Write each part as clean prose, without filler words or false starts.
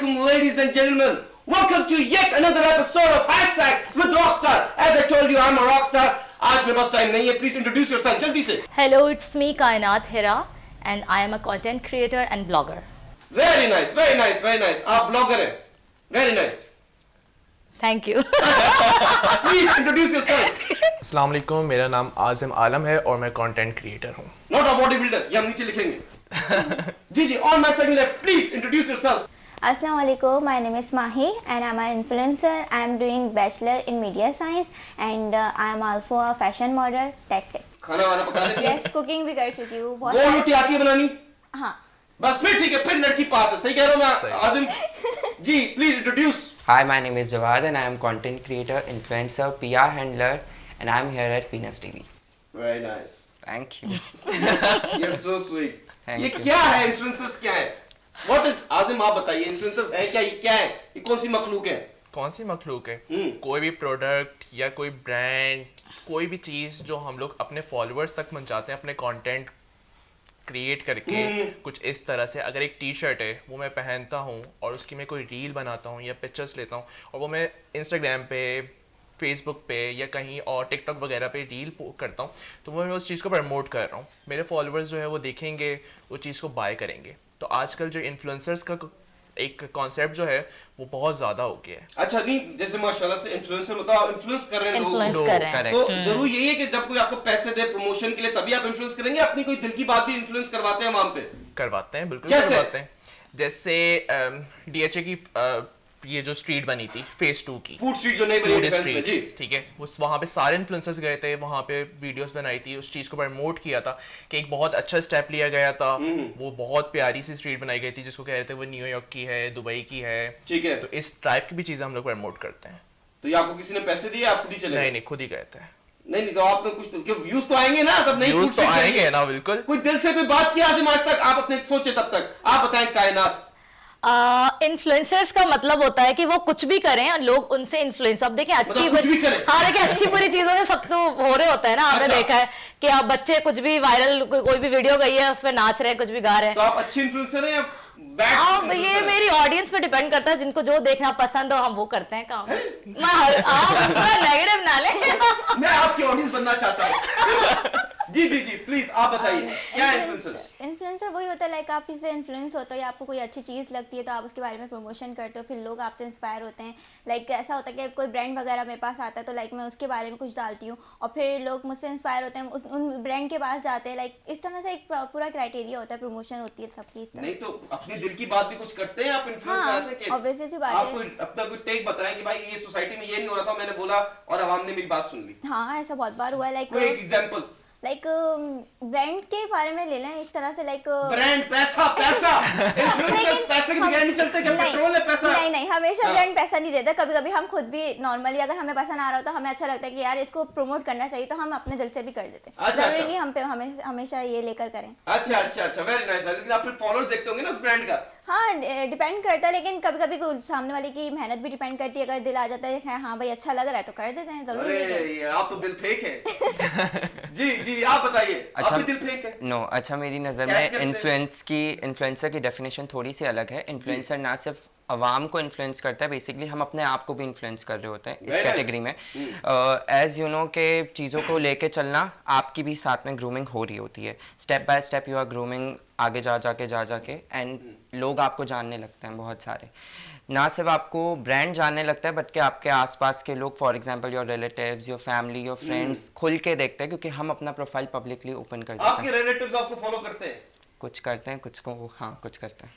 Assalamualaikum, ladies and gentlemen. Welcome to yet another episode of Hashtag with Rockstar. As I told you, I'm a rockstar. आज मेरे पास time नहीं है. Please introduce yourself. जल्दी से. Hello, it's me Kainat Hira and I am a content creator and blogger. Very nice, very nice, very nice. आप blogger हैं. Very nice. Thank you. Please introduce yourself. अस्सलाम वालेकुम, मेरा नाम आज़म आलम है और मैं कंटेंट क्रिएटर हूँ. Not a bodybuilder. ये हम नीचे लिखेंगे. जी, on my second left, please introduce yourself. Assalamualaikum, my name is Mahi and I'm an influencer. I'm doing bachelor in media science and I'm also a fashion model. That's it. खाना वाना पका लेती हैं? Yes, cooking भी कर चुकी हूँ. बहुत गोल रोटी आती है बनानी? हाँ. बस फिर ठीक है, फिर लड़की पास है. सही कह रहा हूँ मैं आज़िम? जी, please introduce. Hi, my name is Jawad and I am content creator, influencer, PR handler and I am here at Venus TV. Very nice. Thank you. You're so sweet. Thank ये you. क्या है? Influencers क्या है? What is Azim आप बताइए. Influencers है क्या? ये क्या है? ये कौन सी मखलूक है? कौन सी मखलूक है? कोई भी प्रोडक्ट या कोई ब्रांड, कोई भी चीज़ जो हम लोग अपने फॉलोअर्स तक पहुंचाते हैं अपने कंटेंट क्रिएट करके कुछ इस तरह से. अगर एक टी शर्ट है वो मैं पहनता हूँ और उसकी मैं कोई रील बनाता हूँ या पिक्चर्स लेता हूँ और वो मैं इंस्टाग्राम पे, फेसबुक पे या कहीं और टिकटॉक वगैरह पे रील करता हूँ तो वो मैं उस चीज़ को प्रमोट कर रहा हूँ. मेरे फॉलोअर्स जो है वो देखेंगे, वो चीज़ को बाय करेंगे. तो आजकल जो इन्फ्लुएंसर्स का एक कॉन्सेप्ट जो है वो बहुत ज़्यादा हो गया है. अच्छा नहीं, जैसे माशाल्लाह से इन्फ्लुएंसर मतलब इन्फ्लुएंस कर रहे हैं Influence लोग. कर रहे हैं. तो जरूर यही है कि जब कोई आपको पैसे दे प्रमोशन के लिए तभी आप इन्फ्लुएंस करेंगे. अपनी कोई दिल की बात भी इन्फ्लुएंस करवाते हैं वहां पे? करवाते हैं, बिल्कुल जैसे? करवाते हैं. जैसे DHA की ये जो स्ट्रीट बनी थी फेज 2 की, फूड स्ट्रीट जो नई बनी फूड डिफेंस में, स्ट्रीट, जी ठीक है, उस वहाँ पे सारे इन्फ्लुएंसर्स गए थे, वहाँ पे वीडियोस बनाई थी, उस चीज़ को प्रमोट किया था कि एक बहुत अच्छा स्टेप लिया गया था. वो बहुत प्यारी सी स्ट्रीट बनाई गई थी जिसको कह रहे थे वो न्यूयॉर्क की है, दुबई की है. ठीक है. तो इस टाइप की भी चीज़ें हम लोग प्रमोट करते हैं. तो ये आपको किसी ने पैसे दिए, आप खुद ही चले गए? नहीं, खुद ही गए थे. नहीं तो आप तो कुछ तो व्यूज तो आएंगे ना, तब नहीं व्यूज तो आएंगे ना, बिल्कुल. कोई दिल से कोई बात किया आज तक आप अपने सोचे तब तक? आप बताएं कायनात. इन्फ्लुएंसर्स का मतलब होता है कि वो कुछ भी करें और लोग उनसे इन्फ्लुएंस. अब देखें अच्छी मतलब कुछ भी करें. हाँ, देखिए अच्छी बुरी चीजों से सब तो हो रहे होता है ना. हमने अच्छा. देखा है कि आप बच्चे कुछ भी वायरल कोई भी वीडियो गई है उसमें नाच रहे हैं, कुछ भी गा रहे हैं. तो आप अच्छे इन्फ्लुएंसर हैं या बैड? अब ये मेरी ऑडियंस पे डिपेंड करता है, जिनको जो देखना पसंद हो हम वो करते हैं काम. आप पूरा नेगेटिव ना लें. मैं आपकी ऑडियंस बनना चाहता हूँ. जी प्लीज आप बताइए क्या इन्फ्लुएंसर्स? इन्फ्लुएंसर वही होता है लाइक आप किसी से इन्फ्लुएंस होते हो या आपको कोई अच्छी चीज़ लगती है तो आप उसके बारे में प्रमोशन करते हो, फिर लोग आपसे इंस्पायर होते हैं. लाइक ऐसा होता है कि कोई ब्रांड वगैरह मेरे पास आता है तो लाइक मैं उसके बारे में कुछ डालती हूँ और फिर लोग मुझसे इंस्पायर होते हैं, उन ब्रांड के पास जाते हैं. लाइक इस तरह से एक पूरा क्राइटेरिया होता है, प्रमोशन होती है सबकी इस तरह. नहीं तो अपने दिल की बात भी कुछ करते हैं आप, इन्फ्लुएंस हाँ, कराते हैं कि obviously सी बात आप है. कोई अपना कोई टेक बताएं कि भाई ये सोसाइटी में ये नहीं हो रहा था, मैंने बोला और आवाम ने मेरी बात सुन ली. हाँ, ऐसा बहुत बार हुआ है. कोई एक एग्जांपल. लाइक ब्रांड के बारे में ले लें इस तरह से. लाइक ब्रांड पैसा इन्फ्लुएंसर्स पैसे के बगैर नहीं चलते. क्या पेट्रोल है पैसा? नहीं हमेशा हाँ. ब्रांड पैसा नहीं देता. कभी कभी हम खुद भी नॉर्मली अगर हमें पसंद आ रहा हो तो हमें अच्छा लगता है कि यार इसको प्रमोट करना चाहिए तो हम अपने दिल से भी कर देते हैं. अच्छा, जरूरी नहीं हम पे हमेशा ये लेकर करें. अच्छा वेरी नाइस. लेकिन आप फिर फॉलोअर्स देखते होंगे ना उस ब्रांड का? हाँ, डिपेंड करता है, लेकिन कभी कभी सामने वाले की मेहनत भी डिपेंड करती है. अगर दिल आ जाता है हाँ भाई अच्छा लग रहा है तो कर देते हैं. जरूरी नहीं है. अरे आप तो दिल फेक है. जी आप बताइए. अच्छा, आप भी दिल फेक है? नो, अच्छा मेरी नज़र कैसे में करते इन्फ्लुएंसर की डेफिनेशन थोड़ी सी अलग है. इन्फ्लुएंसर ना सिर्फ अवाम को इन्फ्लुएंस करता है, बेसिकली हम अपने आप को भी इन्फ्लुएंस कर रहे होते हैं इस कैटेगरी में. एज यू नो के चीज़ों को लेके चलना, आपकी भी साथ में ग्रूमिंग हो रही होती है. Step by step you are grooming आगे जा जाके एंड लोग आपको जानने लगते हैं. बहुत सारे ना सिर्फ आपको ब्रांड जानने लगता है बट कि आपके आसपास के लोग, for example your relatives, your family, your friends खुल के देखते हैं क्योंकि हम अपना प्रोफाइल पब्लिकली ओपन कर देते हैं. आपके रिलेटिव्स आपको फॉलो करते हैं? कुछ करते हैं, कुछ को हाँ कुछ करते हैं.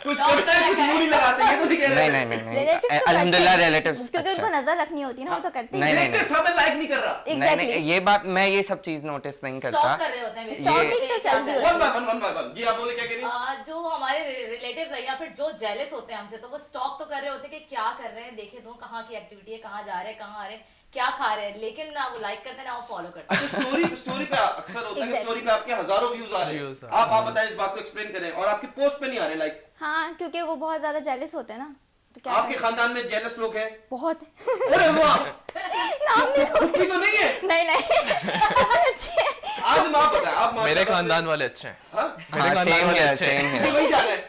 कुछ करते हैं, कुछ मुंह नहीं लगाते. ये तो नहीं कह रहे. नहीं अल्हम्दुलिल्लाह रिलेटिव्स क्योंकि उनको नजर रखनी होती है ना, वो तो करते हैं. नहीं सब लाइक नहीं कर रहा. नहीं ये बात मैं ये सब चीज नोटिस नहीं करता. स्टॉक कर रहे होते हैं. स्टॉकिंग तो चल रही वन बाय वन. जी आप बोले क्या कह रही हैं? जो हमारे रिलेटिव्स हैं या फिर जो जेलस होते हैं हमसे, तो वो स्टॉक तो कर रहे होते हैं कि क्या कर रहे हैं, देखे तो कहाँ की एक्टिविटी है, कहाँ जा रहे हैं, कहाँ आ रहे हैं, क्या खा रहे हैं, लेकिन ना वो लाइक करते हैं ना वो फॉलो करते हैं. अच्छा, स्टोरी पे अक्सर होता है कि स्टोरी पे आपके हजारों व्यूज आ रहे हैं. आप बताएं, इस बात को एक्सप्लेन करें. और आपकी पोस्ट पे नहीं आ रहे लाइक? हाँ, क्योंकि वो बहुत ज्यादा जेलस होते हैं ना. तो क्या आपके खानदान में जेलस लोग हैं? बहुत. अरे वाह. नाम नहीं कुछ तो नहीं है? नहीं बहुत अच्छी है. आज आप बताएं. आप मेरे खानदान वाले अच्छे हैं. हाँ? मेरे खानदान वाले अच्छे हैं. वही जा रहे हैं.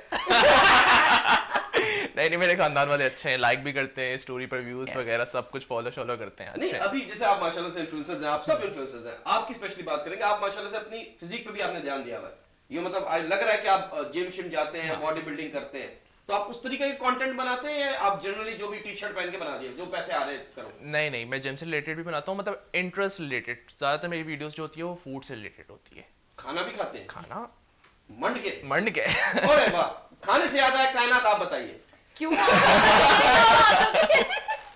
नहीं, मेरे खानदान वाले अच्छे हैं, लाइक भी करते हैं, स्टोरी पर व्यूज वगैरह सब कुछ फॉलो करते हैं, नहीं अच्छे हैं। अभी जैसे आप माशाल्लाह से इन्फ्लुएंसर्स हैं, आप सब इन्फ्लुएंसर्स हैं, आपकी स्पेशली बात करेंगे, आप माशाल्लाह से अपनी फिजिक पे भी आपने ध्यान दिया हुआ है, ये मतलब लग रहा है कि आप जिम शिम जाते हैं, बॉडी बिल्डिंग करते हैं, तो आप उस तरीके के कंटेंट बनाते हैं या आप जनरली जो भी टी शर्ट पहन के बना दिए जो पैसे आ रहे हैं करो? नहीं, मैं जिम से रिलेटेड भी बनाता हूँ, मतलब इंटरेस्ट रिलेटेड। ज्यादातर मेरी वीडियोस जो होती है वो फूड से रिलेटेड होती है। खाना भी खाते हैं? खाना मंड के के अरे वाह, खाने से याद आया कायनात, आप बताइए क्यों?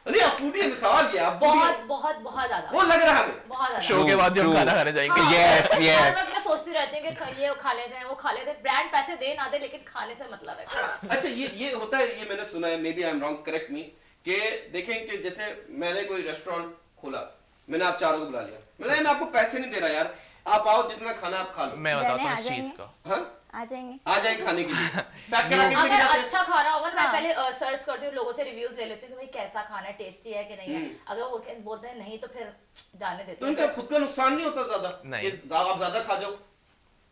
नहीं आप फूडी हैं, सवाल किया आप foodie हैं। बहुत ज्यादा, वो लग रहा है हमें। बहुत ज्यादा। शो के बाद भी हम True. खाना खाने जाएंगे। हाँ, Yes, और yes. मैं सोचती रहती हूँ कि ये खा लेते हैं, वो खा लेते हैं, ब्रांड पैसे दे ना दे लेकिन खाने से मतलब है। अच्छा ये होता है, ये मैंने सुना है, maybe I am wrong, correct me, कि देखें कि जैसे मैंने कोई रेस्टोरेंट खोला, मैंने आप चारों को बुला लिया, मैं आपको पैसे नहीं दे रहा यार, आप आओ जितना खाना आप खा लो, मैं बताता देने हूँ आ इस चीज जाएंगे। का। हाँ आ जाएंगे। आ जाए खाने के लिए, पैक करा के भी अगर जाते हैं। अच्छा खाना होगा ना, मैं हाँ। पहले सर्च करती हूँ, लोगों से रिव्यूज ले लेती हूँ कि भाई कैसा खाना है, टेस्टी है कि नहीं है। अगर वो बोलते हैं नहीं तो फिर जाने देते तो हैं। इनका खुद का नुकसान नहीं होता ज्यादा? नहीं। आप ज्यादा खा जाओ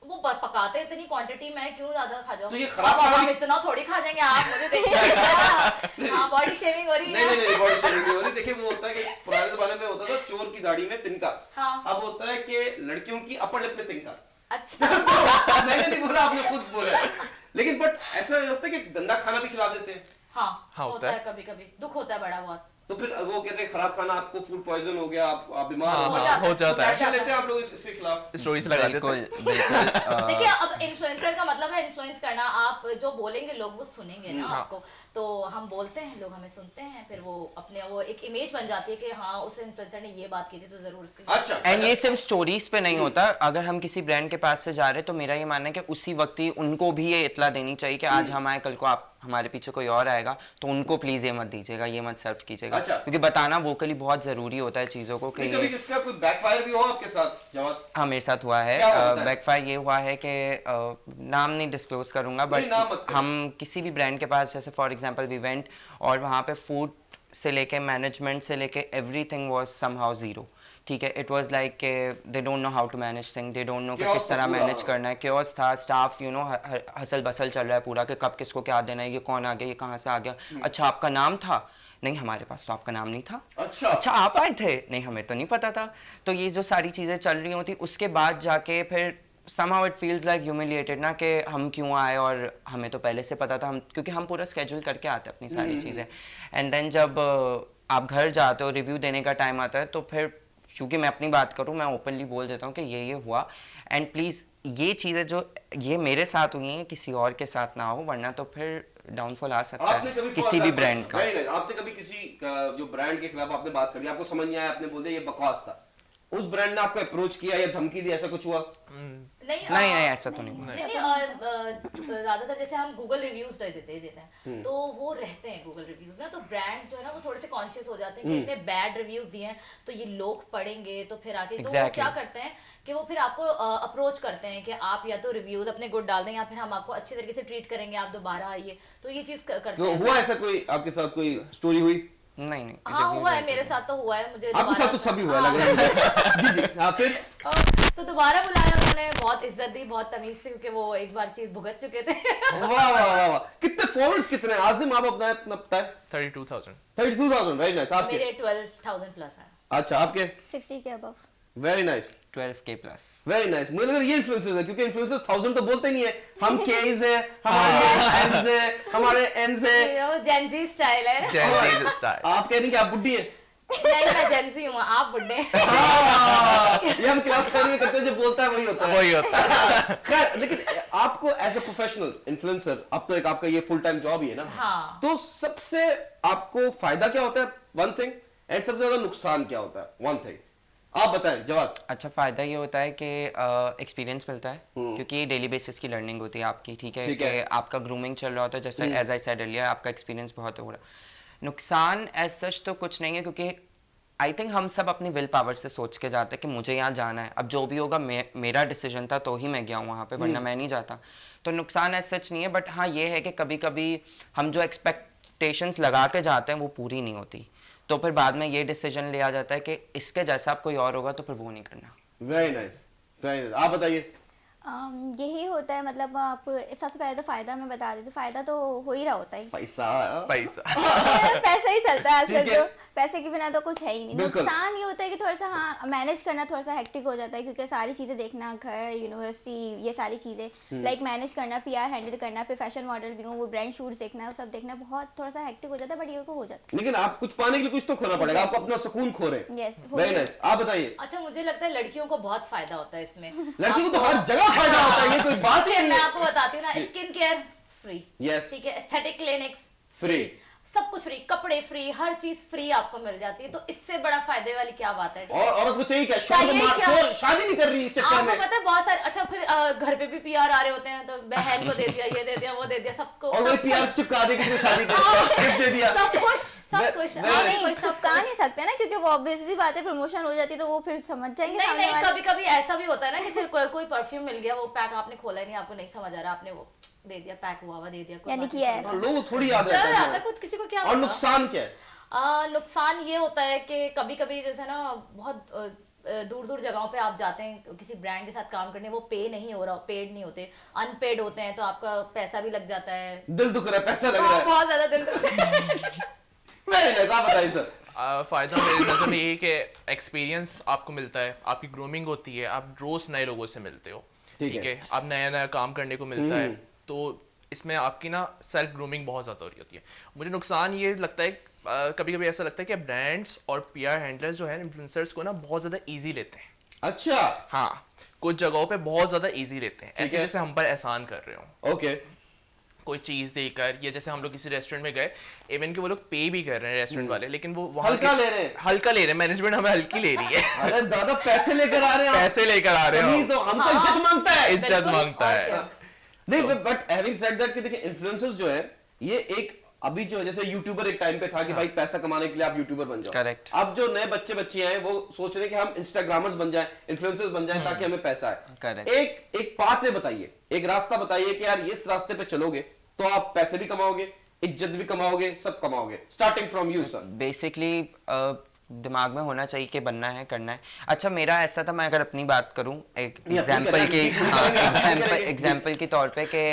वो पकाते इतनी क्वांटिटी में, क्यों ज्यादा खा जाओ? तो ये खराब अब खाना हम भी- इतना थोड़ी खा जाएंगे, आप मुझे देखिए। हाँ, बॉडी शेमिंग हो रही नहीं है। नहीं नहीं बॉडी शेमिंग नहीं हो रही। देखिए वो होता है कि पुराने जमाने में होता था चोर की दाढ़ी में तिनका, हाँ। अब होता है कि लड़कियों की अपर लिप में तिनका। अच्छा। मैंने नहीं बोला, आपने खुद बोला। लेकिन बट ऐसा होता है कि गंदा खाना भी खिला देते हैं, हाँ, हाँ, होता है कभी कभी, दुख होता है बड़ा बहुत। तो फिर वो कहते हैं खराब खाना, आपको फूड पॉइजन हो गया, आप बीमार हाँ, हो हाँ, गए। हो जाता है। एक्शन लेते हैं आप लोग इसके खिलाफ? स्टोरीज लगा देते बिल्कुल हैं। बिल्कुल देखिए अब इन्फ्लुएंसर का मतलब है इन्फ्लुएंस करना, आप जो बोलेंगे लोग वो सुनेंगे ना हाँ। आपको, तो हम बोलते हैं, लोग हमें सुनते हैं, फिर वो अपने वो एक इमेज बन जाती है कि हाँ उस इन्फ्लुएंसर ने ये बात की थी तो जरूर। अच्छा एंड ये सिर्फ स्टोरीज पे नहीं होता, अगर हम किसी ब्रांड के पास से जा रहे हैं तो मेरा ये मानना है कि उसी वक्त ही उनको भी ये इतला देनी चाहिए कि आज हम आए, कल को आप हमारे पीछे कोई और आएगा तो उनको प्लीज ये मत दीजिएगा, ये मत सर्व कीजिएगा। अच्छा। क्योंकि बताना वोकली बहुत जरूरी होता है चीजों को कि कभी इसका कोई बैकफायर भी हो आपके साथ जवाब? हाँ मेरे साथ हुआ है। क्या होता है? बैकफायर ये हुआ है कि नाम नहीं डिस्क्लोज करूंगा, नहीं, नाम मत बट करो। हम किसी भी ब्रांड के पास, जैसे फॉर एग्जांपल वी वेंट, और वहाँ पे फूड से लेके मैनेजमेंट से लेके एवरीथिंग वाज समहाउ जीरो। ठीक है, it was like they don't know how to manage thing, they don't know कि Chaos किस तरह था पूरा। मैनेज करना है। क्योस था, staff you know hustle bustle चल रहा है पूरा कि कब किसको क्या देना है, ये कौन आ गया, ये कहाँ से आ गया, अच्छा आपका नाम था, नहीं हमारे पास तो आपका नाम नहीं था। अच्छा आप आए थे, नहीं हमें तो नहीं पता था। तो ये जो सारी चीज़ें चल रही होती, उसके बाद जाके फिर somehow it feels like humiliated ना, कि हम क्यों आए और हमें तो पहले से पता था, हम क्योंकि हम पूरा स्केड्यूल करके आते हैं अपनी सारी चीज़ें। एंड देन जब आप घर जाते हो, रिव्यू देने का टाइम आता है, तो फिर क्योंकि मैं अपनी बात करूँ, मैं ओपनली बोल देता हूँ कि ये हुआ। एंड प्लीज़ ये चीज़ें जो ये मेरे साथ हुई हैं किसी और के साथ ना हो, वरना तो फिर डाउनफॉल आ सकता आपने है कभी किसी भी ब्रांड का। नहीं, आपने कभी किसी जो ब्रांड के खिलाफ आपने बात करी, आपको समझ नहीं आया, आपने बोल दिया ये बकवास था, उस ब्रांड ने आपको अप्रोच किया या धमकी दी, ऐसा कुछ हुआ? नहीं ऐसा तो नहीं हुआ। ज्यादातर जैसे हम गूगल रिव्यूज दे देते हैं, तो वो रहते हैं गूगल रिव्यूज ना, तो ब्रांड्स जो है ना वो थोड़े से कॉन्शियस हो जाते हैं कि इसने बैड रिव्यूज दिए हैं तो ये लोग पढ़ेंगे, तो फिर आके तो वो Exactly. क्या करते हैं कि वो फिर आपको अप्रोच करते हैं कि आप या तो रिव्यूज अपने गुड डाल दें या फिर हम आपको अच्छी तरीके से ट्रीट करेंगे, आप दोबारा आइए, तो ये चीज करते तो हैं। हुआ ऐसा कोई आपके साथ कोई स्टोरी हुई? नहीं हाँ review हुआ है, नहीं मेरे साथ तो हुआ है, मुझे आपके दोबारा- साथ तो सभी हुआ हाँ, लग रहा है। जी जी हाँ, फिर तो दोबारा बुलाया उन्होंने, बहुत इज्जत दी, बहुत तमीज से, क्योंकि वो एक बार चीज भुगत चुके थे। वाह वाह वाह वाह, कितने फॉलोअर्स कितने हैं? आजिम आप अपना अपना बताएं। 32,000। 32,000, वेरी नाइस। आपके? मेरे 12,000 प्लस है। अच्छा आपके? 60 के above. Very nice 12K plus. Very nice. मुझे लग रहा है ये इन्फ्लुएंसर्स है, क्योंकि इन्फ्लुएंसर्स 1000 तो बोलते नहीं है, हम केज हैं, हमारे एम्स हैं, हमारे एन्स हैं। जेंजी स्टाइल है। Gen Z style। आप कह रही हैं कि आप बुड्ढी हैं? नहीं मैं जेंजी हूँ, आप बुड्ढे। ये हम क्लास में करते हैं, जो बोलता है वही होता है। वही होता है। खैर, लेकिन आपको एज ए प्रोफेशनल इन्फ्लुएंसर, अब तो एक आपका ये फुल टाइम जॉब ही है ना, हाँ। तो सबसे आपको फायदा क्या होता है, वन थिंग, एंड सबसे ज्यादा नुकसान क्या होता है, वन थिंग, आप बताएं जवाब। अच्छा, फायदा ये होता है कि एक्सपीरियंस मिलता है, क्योंकि डेली बेसिस की लर्निंग होती है आपकी। ठीक है ठीक कि है। आपका ग्रूमिंग चल रहा होता है, जैसे एज आई सेड अर्लियर, आपका एक्सपीरियंस बहुत हो रहा। नुकसान एज सच तो कुछ नहीं है, क्योंकि आई थिंक हम सब अपनी विल पावर से सोच के जाते हैं कि मुझे यहाँ जाना है, अब जो भी होगा मेरा डिसीजन था तो ही मैं गया हूँ वहाँ पे, वरना मैं नहीं जाता। तो नुकसान एज सच नहीं है, बट हाँ ये है कि कभी कभी हम जो एक्सपेक्टेशंस लगा के जाते हैं वो पूरी नहीं होती, तो फिर बाद में ये डिसीजन लिया जाता है कि इसके जैसा आप कोई और होगा तो फिर वो नहीं करना। Very nice, very nice. आप बताइए। यही होता है, मतलब आप सबसे पहले तो फ़ायदा मैं बता देती हूँ, फ़ायदा तो हो ही रहा होता है। पैसा पैसा पैसा ही चलता है आजकल, ठीक है। तो पैसे के बिना तो कुछ है ही नहीं। बिल्कुल। नुकसान ये होता है कि थोड़ा सा हाँ मैनेज करना थोड़ा सा हेक्टिक हो जाता है, क्योंकि सारी चीज़ें देखना, घर, यूनिवर्सिटी, ये सारी चीज़ें लाइक मैनेज करना, PR हैंडल करना, फिर फैशन मॉडल भी हूँ, वो ब्रांड शूट्स देखना, वो सब देखना, बहुत थोड़ा सा हेक्टिक हो जाता है, बट ये को हो जाता लेकिन आप कुछ पाने के लिए कुछ तो खोना पड़ेगा, आपको अपना सुकून खो रहे है। Yes, very nice. आप बताइए। अच्छा, मुझे लगता है लड़कियों को बहुत फायदा होता है इसमें। लड़की को तो हर जगह फायदा होता है, ये कोई बात ही ठीक है, नहीं मैं है। आपको बताती हूँ ना, स्किन केयर फ्री, Yes. ठीक है, एस्थेटिक क्लिनिक्स Free. सब कुछ फ्री, कपड़े फ्री, हर चीज फ्री आपको मिल जाती है, तो इससे बड़ा फायदे वाली क्या बात है। और औरत को चाहिए क्या? चाहिए क्या? शादी नहीं कर रही इस चक्कर आपको में। पता है बहुत सारे, अच्छा फिर घर पे भी PR आ रहे होते हैं, तो बहन को दे दिया, ये दे दिया, वो दे दिया, सबको और वही सब PR कुछ, चिपका दे किसी ने शादी कर गिफ्ट दे दिया। सब कुछ, सब वे- कुछ, वे- और नहीं, कुछ, सब चिपका कुछ। नहीं सकते ना, क्योंकि वो ऑब्वियसली बात है, प्रमोशन हो जाती है तो वो फिर समझ जाएंगे नहीं सामने नहीं, वाले। कभी कभी ऐसा भी होता है ना कि कोई परफ्यूम मिल गया, वो पैक आपने खोला ही नहीं, आपको नहीं समझ आ रहा, आपने वो दे दिया, पैक हुआ दे दिया, कोई यानी बात कि नहीं, है। चल हाँ, लोगों को थोड़ी याद चल रहता जाता है, है। कुछ किसी को क्या और पता। नुकसान क्या है? नुकसान ये होता है कि कभी कभी जैसे ना बहुत दूर दूर जगहों पे आप जाते हैं किसी ब्रांड के साथ काम करने, वो पे नहीं हो रहा, पेड नहीं होते, अनपेड होते हैं, तो आपका पैसा भी लग जाता है। दिल दुख रहा है, पैसा लग रहा है। बहुत ज्यादा दिल दुखता है। Very nice. आप बताइए सर। फायदा मेरी नज़र में ये है कि एक्सपीरियंस आपको मिलता है, आपकी ग्रूमिंग होती है, आप रोज नए लोगों से मिलते हो, ठीक ठीक है। है, आप नया नया काम करने को मिलता है, तो इसमें आपकी ना सेल्फ ग्रूमिंग बहुत ज़्यादा हो रही होती है। मुझे नुकसान ये लगता है, कभी कभी ऐसा लगता है कि ब्रांड्स और PR हैंडलर्स जो है इन्फ्लुएंसर्स को ना बहुत ज़्यादा ईजी लेते हैं। अच्छा, हाँ, कुछ जगहों पे बहुत ज़्यादा ईजी लेते हैं, ठीक ऐसे है। जैसे हम पर एहसान कर रहे हो ओके। कोई चीज़ देकर, या जैसे हम लोग किसी रेस्टोरेंट में गए, इवन कि वो लोग पे भी कर रहे हैं रेस्टोरेंट वाले, लेकिन वो वहाँ हल्का ले रहे हैं। हल्का ले रहे हैं, मैनेजमेंट हमें हल्की ले रही है। अरे दादा, पैसे लेकर आ रहे हैं आप। पैसे लेकर आ रहे प्लीज हो, दो, हमको इज्जत मांगता है। इज्जत बिल्कुल, मांगता और है। क्या। नहीं, बट हैविंग सेड दैट कि देखिए इन्फ्लुएंसर्स जो है ये एक अभी जो है, जैसे यूट्यूबर एक टाइम पे था कि भाई पैसा कमाने के लिए आप यूट्यूबर बन जाओ। Correct. अब जो नए बच्चे हैं वो सोच रहे हैं कि हम इंस्टाग्रामर्स बन जाएं, इन्फ्लुएंसर्स बन जाएं ताकि हमें पैसा आए। Correct. एक पाथवे बताइए, एक रास्ता बताइए कि यार इस रास्ते पे चलोगे तो आप पैसे भी कमाओगे, इज्जत भी कमाओगे, सब कमाओगे। Starting from you sir. Basically दिमाग में होना चाहिए कि बनना है, करना है। अच्छा, मेरा ऐसा था, मैं अगर अपनी बात करूं एक या, एग्जांपल ठीक है, की, ठीक हाँ, है। एग्जांपल के तौर पे कि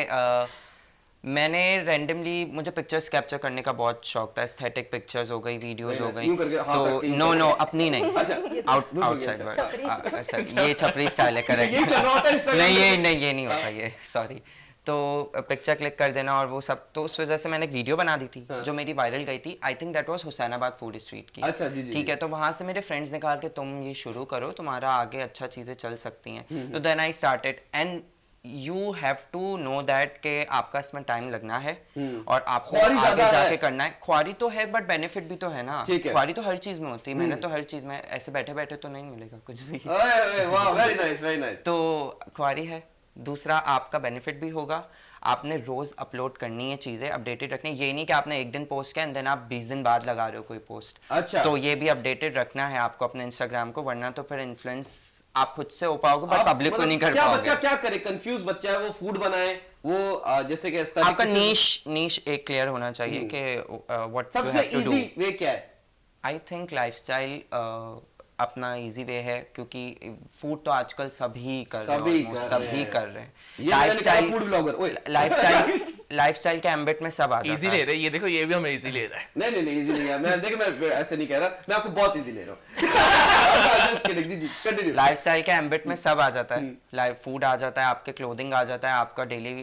मैंने रैंडमली, मुझे पिक्चर्स कैप्चर करने का बहुत शौक था, एस्थेटिक पिक्चर्स हो गई, वीडियोस हो यूं करके गई, हाथ तो रखती हैं। नो अपनी नहीं, अच्छा, आउटसाइड छपरी सर, ये छपरी स्टाइल है, करेक्ट। ये चल रहा होता है Instagram नहीं, पे। ये नहीं होता, ये सॉरी। तो पिक्चर क्लिक कर देना और वो सब, तो उस वजह से मैंने एक वीडियो बना दी थी जो मेरी वायरल गई थी। I think that was Husainabad food street की। अच्छा, जी, जी, ठीक जी। है, तो वहां से मेरे फ्रेंड्स ने कहा कि तुम ये शुरू करो, तुम्हारा आगे अच्छा चीजें चल सकती हैं। तो then I started, and you have to know that कि आपका इसमें टाइम लगना है और आपको ख्वारी आगे ज्यादा जाके है। करना है। ख्वारी तो है, बट बेनिफिट भी तो है ना। ठीक है। ख्वारी तो हर चीज में होती है, मैंने तो हर चीज में ऐसे बैठे बैठे तो नहीं मिलेगा कुछ भी। वाह, वेरी नाइस, वेरी नाइस। तो ख्वारी है। दूसरा, आपका बेनिफिट भी होगा, आपने रोज अपलोड करनी है, चीजें अपडेटेड रखनी है। ये नहीं कि आपने एक दिन पोस्ट किया एंड देन आप 20 दिन बाद लगा रहे हो कोई पोस्ट। अच्छा। तो ये भी अपडेटेड रखना है आपको अपने इंस्टाग्राम को, वरना तो फिर इन्फ्लुएंस आप खुद से हो पाओगे बट पब्लिक को नहीं कर क्या पाओगे। बच्चा क्या करे? कंफ्यूज बच्चा है, वो फूड बनाए, वो जैसे कि aesthetic आपका pictures- नीश एक क्लियर होना चाहिए कि व्हाट यू सबसे have to do. Easy way क्या है? आई थिंक लाइफस्टाइल अपना इजी वे है, क्योंकि फूड तो आजकल सभी कर रहे सभी हैं, कर almost रहे सभी हैं। कर रहे हैं। ये मैंने निकाला food blogger, ओए। लाइफस्टाइल के एम्बिट में सब आ जाता इजी है। ले रहे हैं, ये देखो, ये भी हमें इजी ले रहा है। नहीं इजी नहीं है। मैं देखिए, मैं ऐसे नहीं कह रहा, मैं आपको बहुत इजी ले रहा हूँ। Just kidding, जी कंटिन्यू। लाइफस्टाइल के एम्बिट में सब आ जाता है। लाइफ फूड आ जाता है, आपके क्लोथिंग आ जाता है, आपका डेली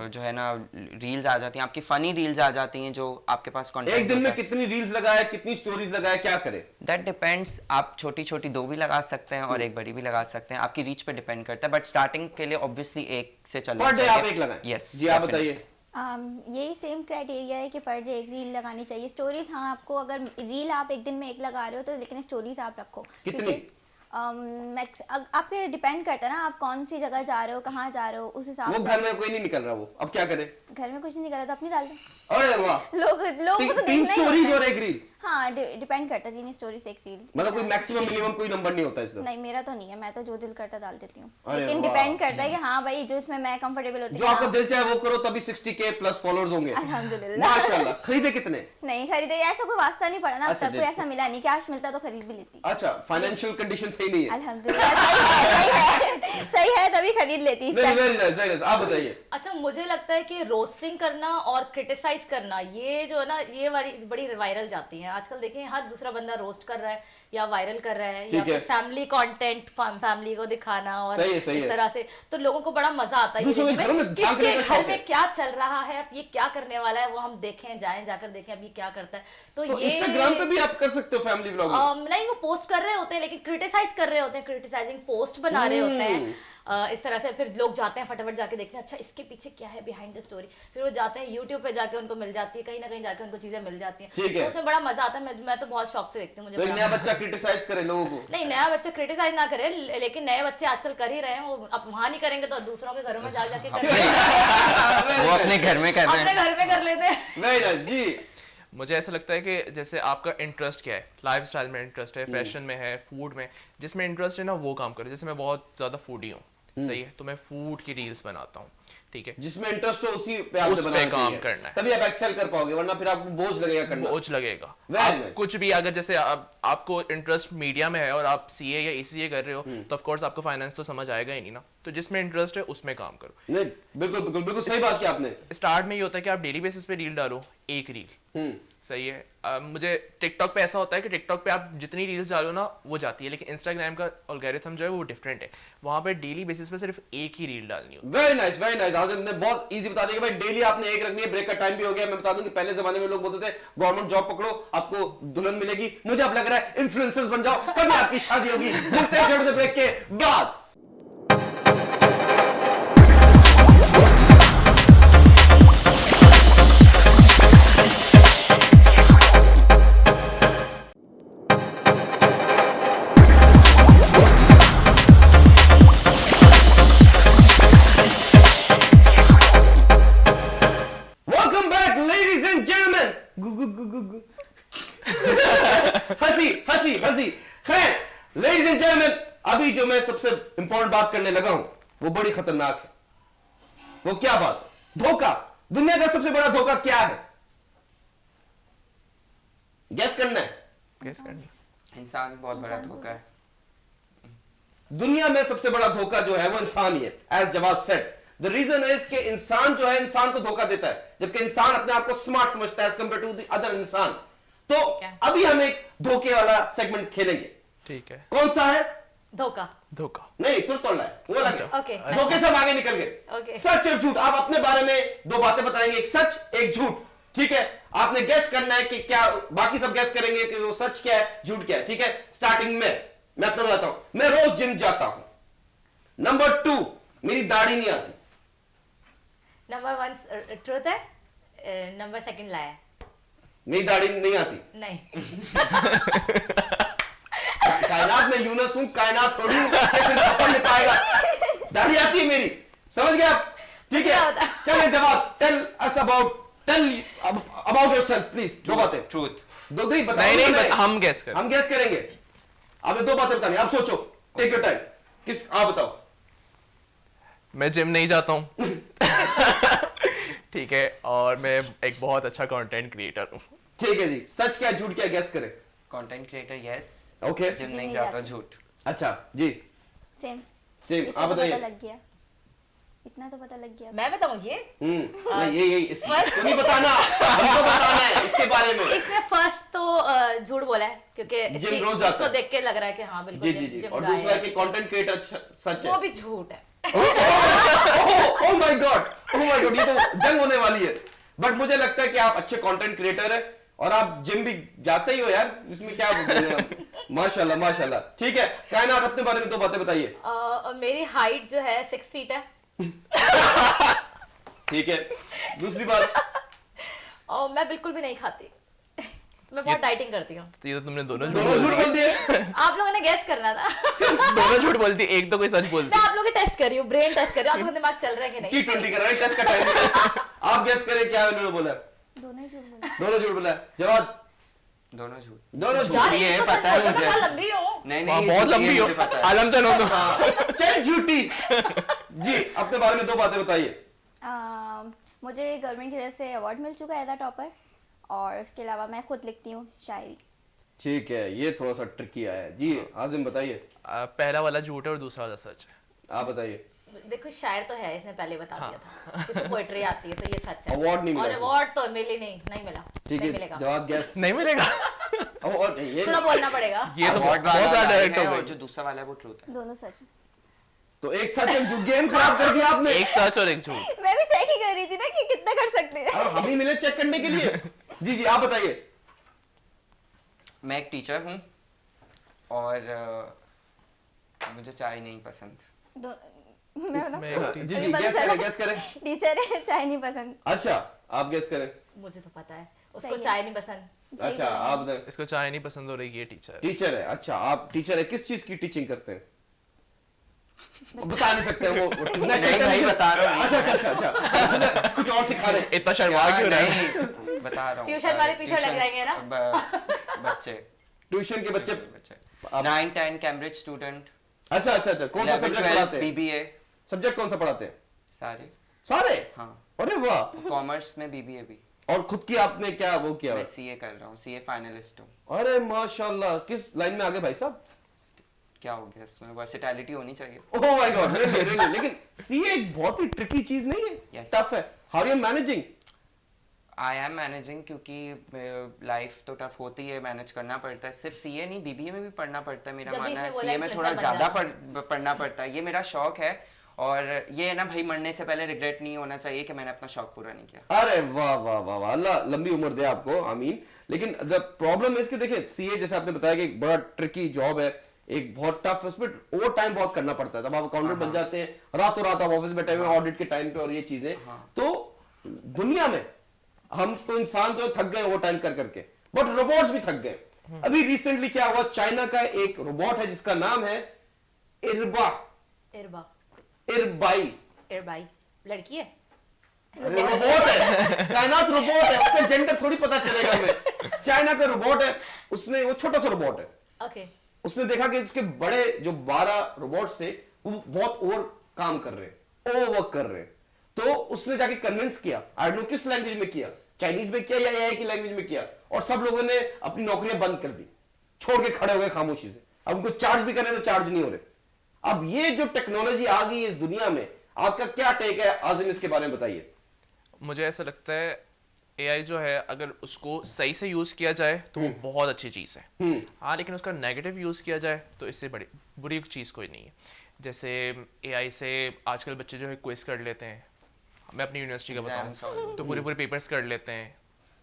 जो है ना रील्स आ जाती हैं, आपकी फनी रील्स आ जाती हैं जो आपके पास कंटेंट एक दिन में कितनी रील्स लगाए, कितनी स्टोरीज लगाए, क्या करे? That depends. आप छोटी छोटी 2 भी लगा सकते हैं और एक बड़ी भी लगा सकते हैं, आपकी रीच पे डिपेंड करता है, बट स्टार्टिंग के लिए ऑब्वियसली एक से चलना पर डे चाहिए। आप एक लगाएं। यस जी, आप बताइए। यही सेम क्राइटेरिया है कि पर डे एक रील लगानी चाहिए। स्टोरीज, हाँ, आपको अगर रील आप एक दिन में एक लगा रहे हो तो, लेकिन स्टोरीज आप रखो। कितनी? क्योंकि आप पे डिपेंड करता है ना, आप कौन सी जगह जा रहे हो, कहाँ जा रहे हो, उस हिसाब वो से। घर में कोई नहीं निकल रहा, वो अब क्या करे? घर में कुछ नहीं निकला तो अपनी डाल दो। अरे वाह, लोगों को तो तीन देखना ही स्टोरीज होता और है। एक रील। हाँ डिपेंड करता है 3 स्टोरी से एक रील। मतलब कोई मैक्सिमम मिनिमम कोई नंबर नहीं होता इसमें? नहीं मेरा तो नहीं है, मैं तो जो दिल करता डाल देती हूँ, अरे लेकिन वाह। डिपेंड करता है कि हाँ भाई जो इसमें मैं कंफर्टेबल होती जो हूँ। आपका हाँ, दिल चाहे वो करो, तभी 60K प्लस फॉलोअर्स होंगे। अल्हम्दुलिल्लाह। माशाल्लाह। खरीदे कितने? नहीं खरीदे, ऐसा कोई वास्ता नहीं पड़ा ना, अब अच्छा, तक कोई ऐसा मिला नहीं, कैश मिलता तो खरीद भी लेती। अच्छा, फाइनेंशियल कंडीशन सही नहीं है? अल्हम्दुलिल्लाह सही है तभी खरीद लेती। Very nice very nice. आप बताइए। अच्छा, मुझे लगता है कि रोस्टिंग करना और क्रिटिसाइज करना, ये जो है ना, ये वाली बड़ी वायरल जाती है आजकल। देखिए हर दूसरा बंदा रोस्ट कर रहा है या वायरल कर रहा है, या ठीक है। फैमिली कंटेंट, फैमिली को दिखाना और सही है, सही इस है। तरह से, तो लोगों को बड़ा मजा आता है ये दूसरों के देखने घरों में, में झांकने का किसके शौक घर है। में क्या चल रहा है, अब ये क्या करने वाला है, वो हम देखें, जाकर देखें अब ये क्या करता है। तो ये इंस्टाग्राम पे भी आप कर सकते हो फैमिली व्लॉगिंग। नहीं, वो पोस्ट कर रहे होते हैं लेकिन क्रिटिसाइज कर रहे होते हैं, क्रिटिसाइजिंग पोस्ट बना रहे होते हैं इस तरह से। फिर लोग जाते हैं फटाफट जाके देखते हैं अच्छा इसके पीछे क्या है बिहाइंड द स्टोरी, फिर वो जाते हैं यूट्यूब पे जाके उनको मिल जाती है, कहीं ना कहीं जाके उनको चीजें मिल जाती हैं, ठीक है। तो उसमें बड़ा मजा आता है। मैं तो बहुत शौक से देखती हूँ, तो मुझे एक बड़ा नया बच्चा क्रिटिसाइज करे लोगों को? नहीं, नया बच्चा क्रिटिसाइज ना करे, लेकिन नए बच्चे आजकल कर ही रहे हैं। वो अब वहां नहीं करेंगे तो दूसरों के घरों में जाके करेंगे, वो अपने घर में कर रहे अपने हैं। घर में कर लेते हैं। वेरी नाइस जी। मुझे ऐसा लगता है कि जैसे आपका इंटरेस्ट क्या है, लाइफस्टाइल में इंटरेस्ट है, फैशन में है, फूड में, जिसमें इंटरेस्ट है ना वो काम करो। जैसे मैं बहुत ज़्यादा फूडी हूँ, सही है, तो मैं फूड की रील्स बनाता हूँ, ठीक है, जिसमें इंटरेस्ट हो उसी पे आपने उस पे बनाना काम चाहिए। करना है। तभी आप एक्सेल कर पाओगे, वरना फिर आपको बोझ लगेगा करना। बोझ लगेगा। Very आप nice. कुछ भी अगर जैसे आपको इंटरेस्ट मीडिया में है और आप सीए या ईसीए कर रहे हो, तो ऑफ कोर्स आपको फाइनेंस तो समझ आएगा ही नहीं ना, तो जिसमें इंटरेस्ट है उसमें काम करो। नहीं, बिल्कुल बिल्कुल बिल्कुल सही बात की आपने। स्टार्ट में ये होता है कि आप डेली बेसिस पे रील डालो, एक रील, सही है। मुझे टिकटॉक पे ऐसा होता है कि टिकटॉक पे आप जितनी रील्स डालो ना वो जाती है, लेकिन इंस्टाग्राम का एल्गोरिथम जो है वो डिफरेंट है, वहां पे डेली बेसिस पे सिर्फ एक ही रील डालनी होती वेरी नाइस वेरी नाइस। आज हमने बहुत इजी बता दिया कि भाई डेली आपने एक रखनी है, ब्रेक का टाइम भी हो गया। मैं बता दूं कि पहले जमाने में लोग बोलते थे गवर्नमेंट जॉब पकड़ो आपको दुल्हन मिलेगी, मुझे अब लग रहा है इन्फ्लुएंसर्स बन जाओ तभी आपकी शादी होगी। मुझे छोटे से ब्रेक के बाद welcome back ladies and gentleman. हंसी हंसी हंसी। खैर लेडीज एंड जेंटलमैन, अभी जो मैं सबसे इंपॉर्टेंट बात करने लगा हूं वो बड़ी खतरनाक है। वो क्या बात? धोखा। दुनिया का सबसे बड़ा धोखा क्या है? गेस करना है। है। Guess करना। इंसान बहुत बड़ा धोखा है। दुनिया में सबसे बड़ा धोखा जो है वो इंसान ही है, as Jawad said. The reason is कि इंसान जो है इंसान को धोखा देता है, जबकि इंसान अपने आप को स्मार्ट समझता है as compare to the other इंसान। तो ठीक है। अभी हम एक धोखे वाला सेगमेंट खेलेंगे। ठीक है। कौन सा है? धोखा। धोखा। नहीं, तुर तोड़ है वो अलग है। ओके। धोखे से हम आगे निकल गए। ओके। सच और झूठ। आप अपने बारे में दो बातें बताएंगे, एक सच एक झूठ, ठीक है? आपने गैस करना है कि क्या, बाकी सब गैस करेंगे कि वो सच क्या है झूठ क्या है, ठीक है? स्टार्टिंग में मैं अपना बताता हूं। मैं रोज जिम जाता हूं। नंबर 2, मेरी दाढ़ी नहीं आती। नंबर 1 ट्रूथ है, नंबर 2 लाया है। मेरी दाढ़ी नहीं आती। नहीं। कायनात में यूनस हूं, कायनात थोड़ी हूं, कैसे पकड़ नहीं पाएगा? दाढ़ी आती है मेरी, समझ गए आप? ठीक क्या है, होता? चलें जवाब। Tell about yourself please. दो बातें। ट्रूथ। दो नहीं बताओ। नहीं नहीं, हम गेस कर। हम गैस करेंगे। आपने दो बातें बतानी, आप सोचो, टेक योर टाइम। किस, आप बताओ। मैं जिम नहीं जाता हूँ। ठीक है, और मैं एक बहुत अच्छा कंटेंट क्रिएटर हूँ। ठीक है जी, सच क्या झूठ क्या गैस करें? Content creator yes. Okay, gym नहीं नहीं जाता, जाता। झूठ। अच्छा जी, सेम। सेम। इतना आप तो पता बताइए। लग गया, इतना तो पता लग गया। मैं बताऊं ये? नहीं, ये इसको नहीं बताना, हमको बताना है इसके बारे में। इसने फर्स्ट तो झूठ बोला है क्योंकि रोज जाता इसको है। देख के लग रहा है कि हाँ बिल्कुल जी जी जी। जिम और गया दूसरा है। कि कंटेंट क्रिएटर सच है। वो भी झूठ है। ओह माय गॉड, ये तो जंग होने वाली है। बट मुझे लगता है कि आप अच्छे कंटेंट क्रिएटर है और आप जिम भी जाते ही हो यार, इसमें क्या माशाल्लाह माशाल्लाह। ठीक है, कायनात अपने बारे में दो बातें बताइए। मेरी हाइट जो है 6 फीट है। ठीक है, दूसरी बात। और मैं बिल्कुल भी नहीं खाती। मैं बहुत डाइटिंग करती हूँ। तो ये तो तुमने दोनों झूठ दोनों बोल झूठ दिए। बोल दिए। आप लोगों ने गैस करना था। दोनों झूठ बोलती, एक तो कोई सच बोलती। मैं आप लोगों के टेस्ट कर रही हूँ, ब्रेन टेस्ट कर रही हूँ, आप लोगों का दिमाग चल रहा है कि नहीं। T20 कर रहा है, टेस्ट का टाइम है। आप गेस करें क्या उन्होंने बोला? दोनों ही झूठ बोले। दोनों झूठ बोला। जवाब दोनों झूठ। दोनों झूठ। यार ये ये तो पता है सच मुझे। बोलता मैं लंबी हूँ। नहीं वाह, नहीं, बहुत ये लंबी हो मुझे पता है। आलम जान हो तो। चल झूठी। जी अपने बारे में 2 बातें बताइए। मुझे गवर्नमेंट की तरफ से अवार्ड मिल चुका है एज अ टॉपर, और उसके अलावा मैं खुद लिखती हूँ शायरी। ठीक है, ये थोड़ा सा ट्रिकी आया है। जी आजिम बताइए, पहला वाला झूठ है और दूसरा वाला सच है। आप बताइए। देखो शायर तो है, इसने पहले बता दिया था इसको पोएट्री आती है, तो ये सच है। Award नहीं मिला और इसको। अवार्ड तो मिली नहीं मिला। ठीक नहीं है, मिलेगा, जवाब गैस। नहीं मिलेगा। और ये थोड़ा बोलना पड़ेगा। ये तो अवार्ड बहुत वाला ज्यादा lie डायरेक्ट है हो और गई। जो दूसरा वाला है वो ट्रूथ है। दोनों सच है। तो एक साथ जो गेम खराब कर दिया आपने। एक सच और एक झूठ। मैं भी चेक ही कर रही थी ना कि कितना कर सकते हैं। अब हम ही मिले चेक करने के लिए। जी जी आप बताइए। मैं एक टीचर हूँ और मुझे चाय नहीं पसंद। मैं बताऊं? मैं एक जी जी गैस करें। टीचर है, चाय नहीं पसंद। अच्छा आप गैस करें। मुझे तो पता है, सही उसको है। चाय नहीं पसंद। सही अच्छा कह रहे हैं। आप बताएं। इसको चाय नहीं पसंद हो रही, ये टीचर है। टीचर है। अच्छा आप टीचर है, किस चीज की टीचिंग करते हैं? बता नहीं सकते हैं वो इतना नहीं शक्ल भाई, बता रहा हूँ। अच्छा कुछ और सिखा रहे। इतना शर्मा क्यों रहा है? नहीं, बता रहा हूँ। ट्यूशन वाले पीछे लग जाएंगे ना? बच्चे ट्यूशन के बच्चे। 9, 10 कैम्ब्रिज स्टूडेंट। अच्छा कैंब्रिज सा सब्जेक्ट पढ़ाते हैं? बीबीए सब्जेक्ट कौन सा पढ़ाते हैं? सारे। सारे? हाँ। अरे वाह। कॉमर्स में बीबीए भी। और खुद की आपने क्या वो किया? मैं सीए कर रहा हूँ, सीए फाइनलिस्ट हूँ। अरे माशाल्लाह, किस लाइन में आगे भाई साहब? क्या हो गया इसमें, वर्सेटैलिटी होनी चाहिए। ओह माय गॉड, रियली लेकिन सीए एक बहुत ही ट्रिकी चीज नहीं है? Yes. टफ है। How are you managing? I am managing, क्योंकि लाइफ तो टफ होती है, मैनेज करना पड़ता है। सिर्फ सीए नहीं, बीबीए में भी पढ़ना पड़ता है। मेरा जब भी मानना है इसने बोला सीए में थोड़ा influencer ज्यादा बन पढ़ना पड़ता है। ये मेरा शौक है, और ये है ना भाई, मरने से पहले रिग्रेट नहीं होना चाहिए कि मैंने अपना शौक पूरा नहीं किया। अरे वाह वाह वाह वाह, अल्लाह लंबी उम्र दे आपको, आमीन। लेकिन द प्रॉब्लम इसके देखिए, सीए जैसे आपने बताया कि एक बड़ा ट्रिकी जॉब है, एक बहुत टफ, उसमें ओवर टाइम बहुत करना पड़ता है। तब आप अकाउंटेंट बन जाते हैं, रातों रात आप ऑफिस बैठे हुए ऑडिट के टाइम पे, और ये चीजें। तो दुनिया में हम तो इंसान जो थक गए ओवर टाइम कर करके, बट रोबोट्स भी थक गए। अभी रिसेंटली क्या हुआ, चाइना का एक रोबोट है जिसका नाम है इरबाई। लड़की है। रोबोट है, कायनात रोबोट है, उसका जेंडर थोड़ी पता चलेगा हमें। चाइना का रोबोट है, उसने, वो छोटा सा रोबोट है, ओके। उसने देखा कि उसके बड़े जो 12 रोबोट्स थे वो बहुत ओवर काम कर रहे हैं, ओवर वर्क कर रहे हैं। तो उसने जाके कन्विंस किया, आई डोंट नो किस लैंग्वेज में किया, चाइनीज में किया या एआई की लैंग्वेज में किया, और सब लोगों ने अपनी नौकरियां बंद कर दी, छोड़ के खड़े हो गए खामोशी से। अब उनको चार्ज भी करने तो चार्ज नहीं हो रहे। अब ये जो टेक्नोलॉजी आ गई है इस दुनिया में, आपका क्या टेक है आजिम, इसके बारे में बताइए। मुझे ऐसा लगता है एआई जो है, अगर उसको सही से यूज किया जाए तो वो बहुत अच्छी चीज है। हाँ, लेकिन उसका नेगेटिव यूज किया जाए तो इससे बड़ी बुरी चीज कोई नहीं है। जैसे एआई से आजकल बच्चे जो है क्विज कर लेते हैं, मैं अपनी यूनिवर्सिटी का बताऊं तो पूरे पेपर्स कर लेते हैं।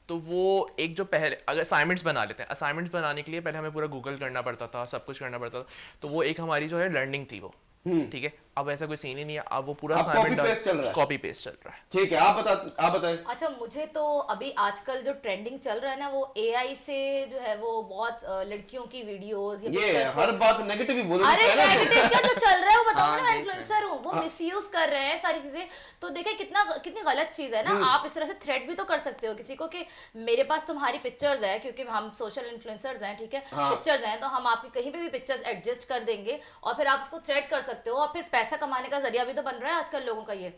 तो वो एक जो पहले अगर असाइनमेंट्स बना लेते हैं, असाइनमेंट्स बनाने के लिए पहले हमें पूरा गूगल करना पड़ता था, सब कुछ करना पड़ता था, तो वो एक हमारी जो है लर्निंग थी वो। ठीक है, अब ऐसा कोई सीन ही नहीं है, अब वो पूरा copy paste चल रहा है। कॉपी पेस्ट चल रहा है। ठीक है, आप बताएं। अच्छा, मुझे तो अभी आजकल जो ट्रेंडिंग चल रहा है ना, वो एआई से जो है वो बहुत लड़कियों की वीडियोस या ये pictures हर को- बात नेगेटिव ही बोलो। अरे नेगेटिव क्या जो चल रहा है वो बताओ हाँ, ना, मैं देख रहे हैं। इन्फ्लुएंसर हूँ, वो मिसयूज कर रहे हैं सारी चीजें। तो देखे कितनी गलत चीज है ना। आप इस तरह से थ्रेट भी तो कर सकते हो किसी को कि मेरे पास तुम्हारी पिक्चर्स है, क्योंकि हम सोशल इन्फ्लुएंसर्स हैं, ठीक है, पिक्चर्स हैं, तो हम आपकी कहीं पे भी पिक्चर्स एडजस्ट कर देंगे, और फिर आप उसको थ्रेट कर सकते हो, और फिर पैसा कमाने का जरिया भी तो बन रहा है आजकल लोगों का ये।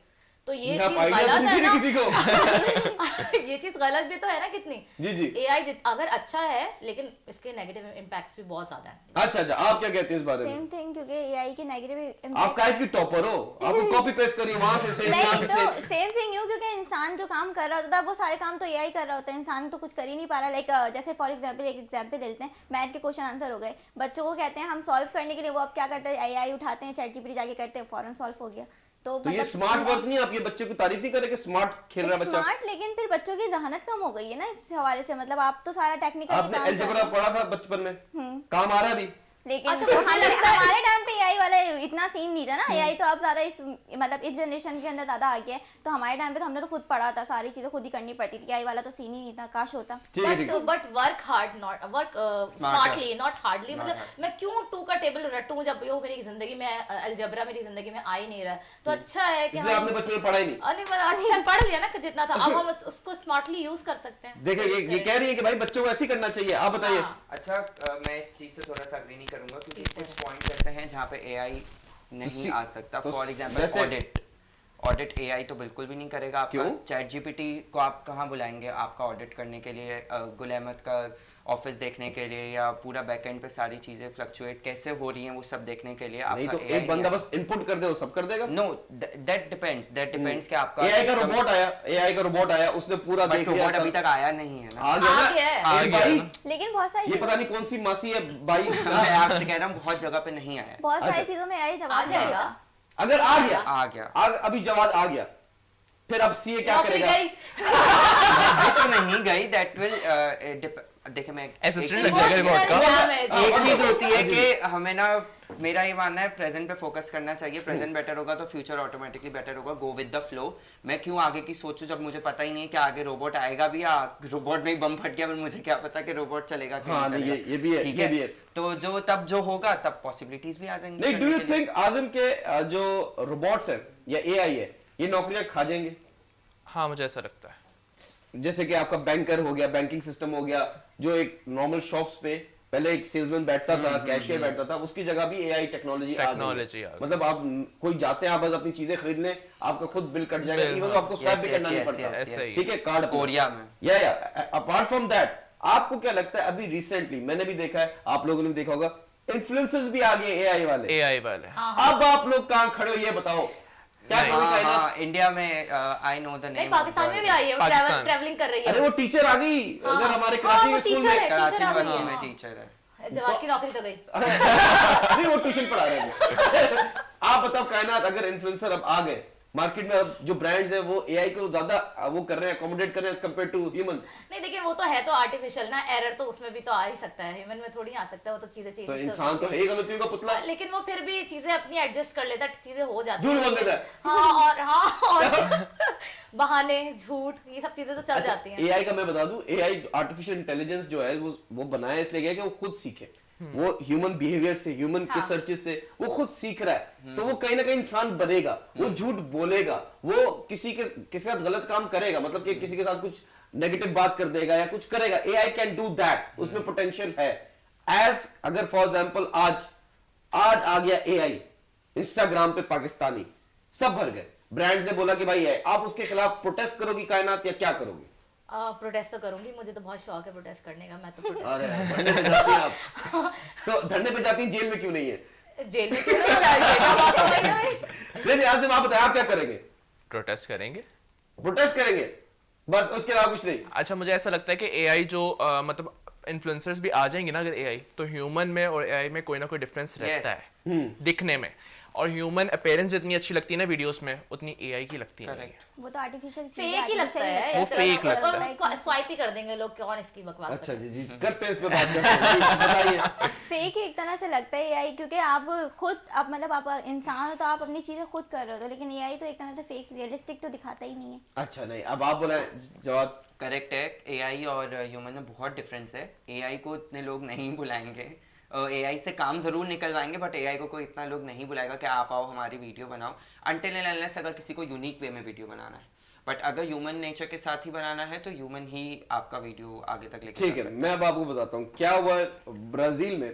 तो ये यहाँ चीज पाइया गलत तुम है भी ना। नहीं किसी को। ये चीज गलत भी तो है ना कितनी। जी जी। एआई अगर अच्छा है, लेकिन इसके नेगेटिव इम्पैक्ट्स भी बहुत ज्यादा है। अच्छा, आप क्या कहते हैं इस बारे में? सेम थिंग, क्योंकि एआई की नेगेटिव आप काहे की टॉपर हो? आपको कॉपी पेस्ट करिए वहां से सेम, यहाँ नहीं से सेम। तो सेम थिंग यू, क्योंकि इंसान जो काम कर रहा होता था वो सारे काम तो एआई कर रहा होता है, इंसान तो कुछ कर ही नहीं पा रहा। लाइक जैसे फॉर एग्जांपल एक एग्जांपल ले लेते हैं, मैथ के क्वेश्चन आंसर हो गए, बच्चों को कहते हैं हम सॉल्व करने के लिए, वो अब क्या करते हैं, एआई उठाते हैं, चैट जीपीटी जाके करते हैं, फौरन सॉल्व हो गया। तो ये मतलब स्मार्ट वर्क नहीं है, आप ये बच्चे को तारीफ नहीं करें कि स्मार्ट खेल रहा है बच्चा? स्मार्ट, लेकिन फिर बच्चों की जहानत कम हो गई है ना इस हवाले से। मतलब आप तो सारा टेक्निकल आपने अलजेब्रा पढ़ा था बचपन में, काम आ रहा है अभी? लेकिन अच्छा, मुझे लगता है- हमारे टाइम पे एआई वाला इतना सीन नहीं था ना। एआई तो अब ज्यादा इस मतलब इस जनरेशन के अंदर ज्यादा आ गया है। तो हमारे टाइम पे तो हमने तो खुद पढ़ा था, सारी चीजें खुद ही करनी पड़ती थी। एआई वाला तो सीन ही नहीं था, काश होता। ठीक है, ठीक है। But work hard, not work smartly, not hardly. मतलब मैं क्यों 2 का टेबल रटूं जब वो मेरी जिंदगी में अलजेब्रा मेरी जिंदगी में आ ही नहीं रहा। तो अच्छा है कि इसलिए आपने बचपन में पढ़ा ही नहीं। अरे मतलब अच्छा पढ़ लिया ना कि जितना था, अब हम उसको स्मार्टली यूज कर सकते हैं। देखिए ये कह रही है कि भाई बच्चों को ऐसे ही करना चाहिए, आप बताइए। हाँ। अच्छा मैं इस चीज से थोड़ा सा अग्री नहीं करूंगा क्योंकि कुछ पॉइंट्स ऐसे हैं जहाँ पे एआई नहीं आ सकता। तो फॉर एग्जांपल जैसे- ऑडिट एआई तो बिल्कुल भी नहीं करेगा आपका। क्यों? चैट जीपीटी को आप कहाँ बुलाएंगे आपका ऑडिट करने के लिए, गुल अहमद का ऑफिस देखने के लिए या पूरा बैकएंड पे सारी चीजें फ्लक्चुएट कैसे हो रही हैं वो सब देखने के लिए नहीं आपका तो AI एक बंदा बस इनपुट कर दे वो सब कर देगा। नो दैट डिपेंड्स कि आपका एआई का रोबोट आया उसने पूरा देख लिया। रोबोट अभी तक आया नहीं है ना। आ गया आ गया है। ना। आ एक गया भाई ना। लेकिन बहुत सारी ये चीजों पता नहीं कौन सी मासी है भाई। मैं आपसे कह रहा हूँ बहुत जगह पे नहीं आया। बहुत सारी अच्छा। चीजों में एआई आ दबा जाएगा। देगा। अगर आ गया आ गया अभी जवाब आ गया फिर अब सीए क्या नौकरी करेगा? गई। ये तो नहीं गई दैट विल देखिए मैं असिस्टेंट एक- लग जाएगा रिमोट का। एग्जाम है। एक चीज होती है कि हमें ना मेरा ये मानना है प्रेजेंट पे फोकस करना चाहिए। प्रेजेंट बेटर होगा तो फ्यूचर ऑटोमेटिकली बेटर होगा। Go with the flow. मैं क्यों आगे की सोचूं जब मुझे पता ही नहीं है कि आगे रोबोट आएगा भी या रोबोट में ही बम फट गया पर मुझे क्या पता कि रोबोट चलेगा कि हाँ, नहीं नहीं, चलेगा। ये भी है, ठीक ये भी है। तो जो होगा तब पॉसिबिलिटीज भी आ जाएंगी। नहीं, डू करने यू के लिए। थिंक आजम के जो रोबोट्स है या एआई है ये नौकरियां खा जाएंगे? हाँ मुझे ऐसा लगता है। जैसे कि आपका बैंकर हो गया, बैंकिंग सिस्टम हो गया, जो एक नॉर्मल शॉप्स पे पहले एक सेल्समैन बैठता था, कैशियर बैठता था, उसकी जगह भी एआई टेक्नोलॉजी आ टेक्नोलॉजी आ गई। गई। मतलब आप कोई जाते हैं आप बस अपनी चीजें खरीदने, आपका खुद बिल कट जाएगा, बिल, इवन तो हाँ। आपको स्वैप भी Yes, करना नहीं yes, पड़ता। yes, ऐसा ही। ठीक है, कार्ड कोरिया में या अपार्ट फ्रॉम दैट आपको क्या लगता है अभी रिसेंटली मैंने भी देखा है, आप लोगों ने भी देखा होगा, इन्फ्लुएंसर्स भी आ गए एआई वाले। एआई वाले। अब आप लोग कहां खड़े हो ये बताओ? क्या नहीं, कोई कायनात- हाँ, इंडिया में आई नो द नहीं, नेम। पाकिस्तान में भी आई है, वो पाकिस्तान। ट्रैवलिंग कर रही है। अरे वो टीचर आ गई हाँ। अगर हमारे हाँ, कराची वो के स्कूल टीचर में। है। कराची टीचर आ गई यूनिवर्सिटी है, में हाँ। टीचर है। जवाब की नौकरी तो गई। नहीं वो ट्यूशन पढ़ा रहे हैं। आप बताओ कायनात अगर इन्फ्लुएंसर अब आ गए मार्केट में, अब जो ब्रांड्स है वो एआई को ज्यादा वो कर रहे हैं, अकोमोडेट कर रहे हैं एज कंपेयर टू ह्यूमंस। नहीं देखिए वो तो है तो आर्टिफिशियल ना, एरर तो उसमें भी तो आ ही सकता है, ह्यूमन में थोड़ी आ सकता है, वो तो चीजें चेंज तो इंसान तो है ही गलतियों का पुतला। लेकिन वो फिर भी चीजें अपनी एडजस्ट कर लेता है, चीजें हो जाती झूठ हैं। बोल देता है। हाँ और बहाने झूठ ये सब चीजें तो चल अच्छा, जाती हैं। एआई का मैं बता दूं, एआई आर्टिफिशियल इंटेलिजेंस जो है वो बनाया इसलिए गया कि वो खुद सीखे। वो ह्यूमन बिहेवियर से, ह्यूमन के हाँ। सर्चेस से वो खुद सीख रहा है, तो वो कहीं ना कहीं इंसान बनेगा, वो झूठ बोलेगा, वो किसी के साथ गलत काम करेगा, मतलब कि किसी के साथ कुछ नेगेटिव बात कर देगा या कुछ करेगा। एआई कैन डू दैट, उसमें पोटेंशियल है। एज अगर फॉर एग्जांपल आज आ गया एआई, इंस्टाग्राम पे पाकिस्तानी सब भर गए, ब्रांड्स ने बोला कि भाई है, आप उसके खिलाफ प्रोटेस्ट करोगी कायनात या क्या करोगी? प्रोटेस्ट तो करूंगी, मुझे तो बहुत शौक है प्रोटेस्ट करने का। मैं तो protest- अरे धरने पे जाती हैं आप, तो धरने पे जाती हैं, जेल में क्यों नहीं है? जेल में क्यों नहीं जाएगी? बात हो गई भाई। नहीं आसिम आप बताएं आप क्या करेंगे? प्रोटेस्ट करेंगे। प्रोटेस्ट करेंगे बस, उसके अलावा कुछ नहीं? अच्छा मुझे ऐसा लगता है कि एआई जो मतलब इन्फ्लुएंसर्स भी आ जाएंगे ना अगर एआई, तो ह्यूमन में और एआई में कोई ना कोई डिफरेंस रहता है दिखने में। और ह्यूमन अपीयरेंस जितनी अच्छी लगती है ना वीडियोस में, उतनी एआई की लगती है। वो तो आर्टिफिशियल फेक ही लगता है, वो ऐसा fake लगता और है। उसको स्वाइप ही कर देंगे लोग, कौन इसकी बकवास अच्छा करे। जी करते हैं इस पे बात करते हैं। जी, बताइए। फेक ही एक तरह से लगता है एआई, क्योंकि आप खुद आप मतलब आप इंसान हो तो आप अपनी चीजें खुद कर रहे हो, तो लेकिन एआई तो एक तरह से फेक रियलिस्टिक तो दिखाता ही नहीं है। अच्छा नहीं, अब आप बोला जवाब। करेक्ट है, एआई और ह्यूमन में बहुत डिफरेंस है। एआई को इतने लोग नहीं बुलाएंगे, एआई से काम जरूर निकलवाएंगे, बट एआई को कोई इतना लोग नहीं बुलाएगा कि आप आओ हमारी वीडियो बनाओ, अनटिल एंड अनलेस अगर किसी को यूनिक वे में वीडियो बनाना है। बट अगर ह्यूमन नेचर के साथ ही बनाना है तो ह्यूमन ही आपका वीडियो आगे तक लेके ठीक जा है, सकता मैं अब आपको बताता हूँ क्या हुआ ब्राजील में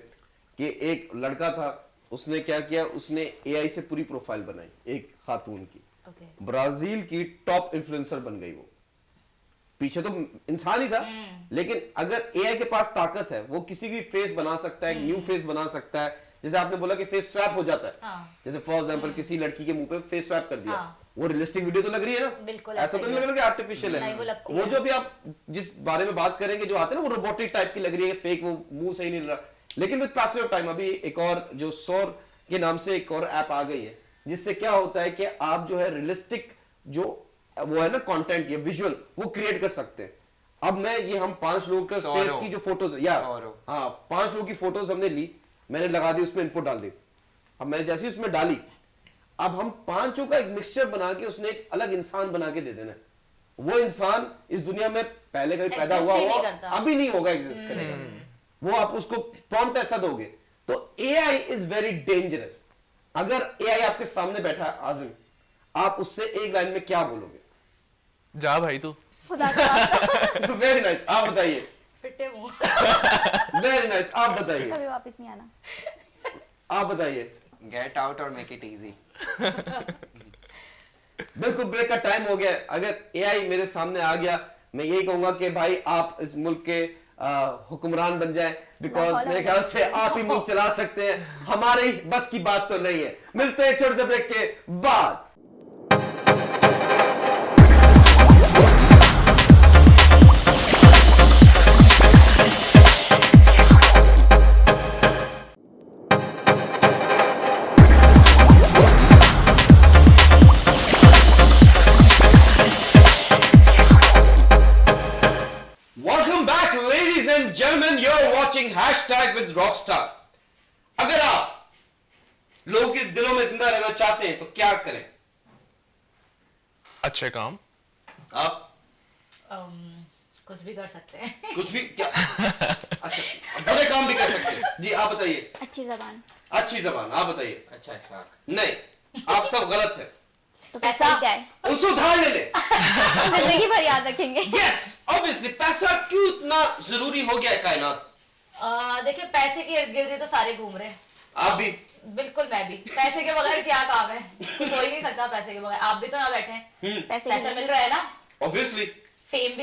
कि एक लड़का था, उसने क्या किया, उसने एआई से पूरी प्रोफाइल बनाई, एक खातून की, Okay. ब्राजील की टॉप इन्फ्लुएंसर बन गई वो। पीछे तो इंसान ही था, लेकिन अगर एआई के पास ताकत है, वो किसी भी फेस बना सकता है, न्यू फेस बना सकता है। जैसे आपने बोला कि फेस स्वैप हो जाता है, हाँ। जैसे फॉर एग्जांपल किसी लड़की के मुंह पे फेस स्वैप कर दिया, हाँ। वो रियलिस्टिक वीडियो तो लग रही है ना? बिल्कुल ऐसा ऐसा तो ही नहीं लग है। रहा कि आर्टिफिशियल है। नहीं, वो लगती वो है। जो अभी आप जिस बारे में बात करेंगे जो आते हैं ना, वो रोबोटिक टाइप की लग रही है, फेक, वो मुंह सही नहीं लग रहा। लेकिन विद पैसेज ऑफ टाइम अभी एक और जो सौर के नाम से एक और ऐप आ गई है, जिससे क्या होता है कि आप जो है रियलिस्टिक जो वो है ना कंटेंट या विजुअल, वो क्रिएट कर सकते हैं। अब मैं ये हम 5 लोगों के सौरो। फेस की जो फोटोज या सौरो। हाँ 5 लोगों की फोटोज हमने ली, मैंने लगा दी, उसमें इनपुट डाल दी। अब मैंने जैसे ही उसमें डाली, अब हम पांचों का एक मिक्सचर बना के उसने एक अलग इंसान बना के दे देना है। वो इंसान इस दुनिया में पहले कभी पैदा Exist हुआ ही नहीं हो, करता। अभी नहीं होगा, एग्जिस्ट करेगा। वो आप उसको प्रॉम्प्ट ऐसा दोगे। तो एआई इज वेरी डेंजरस। अगर एआई आपके सामने बैठा है आजिम, आप उससे एक लाइन में क्या बोलोगे? जा भाई तू। खुदा का वास्ता, वेरी नाइस, आप बताइए। फिटे मुंह। वेरी नाइस, आप बताइए। कभी वापस नहीं आना। आप बताइए। गेट आउट और मेक इट इजी। बिल्कुल ब्रेक का टाइम हो गया है। अगर एआई मेरे सामने आ गया, मैं यही कहूंगा कि भाई आप इस मुल्क के हुक्मरान बन जाएं, बिकॉज मेरे ख्याल से आप ही मुल्क चला सकते हैं। हमारी बस की बात तो नहीं है। मिलते हैं छोटे से ब्रेक के बाद। Welcome back, ladies and gentlemen. You're watching Hashtag with Rockstar. अगर आप लोगों के दिलों में जिंदा रहना चाहते हैं तो क्या करें? अच्छे काम। आप कुछ भी कर सकते हैं। कुछ भी क्या? अच्छा, बड़े काम भी कर सकते हैं। जी आप बताइए। अच्छी जबान। अच्छी जबान, आप बताइए। अच्छा अखलाक। नहीं, आप सब गलत है। तो पैसा? पैसा क्या है? उससे उधार ले ले। जिंदगी भर याद रखेंगे। यस, ऑब्वियसली पैसा क्यों इतना जरूरी हो गया है कायनात? देखिए पैसे के इर्द गिर्द ही तो सारे घूम रहे हैं। आप भी। बिल्कुल, मैं भी। पैसे के बगैर क्या काम है? कुछ हो ही नहीं सकता पैसे के बगैर। आप भी तो यहाँ बैठे हैं, पैसे पैसा मिल रहा है ना, ऑब्वियसली। फेम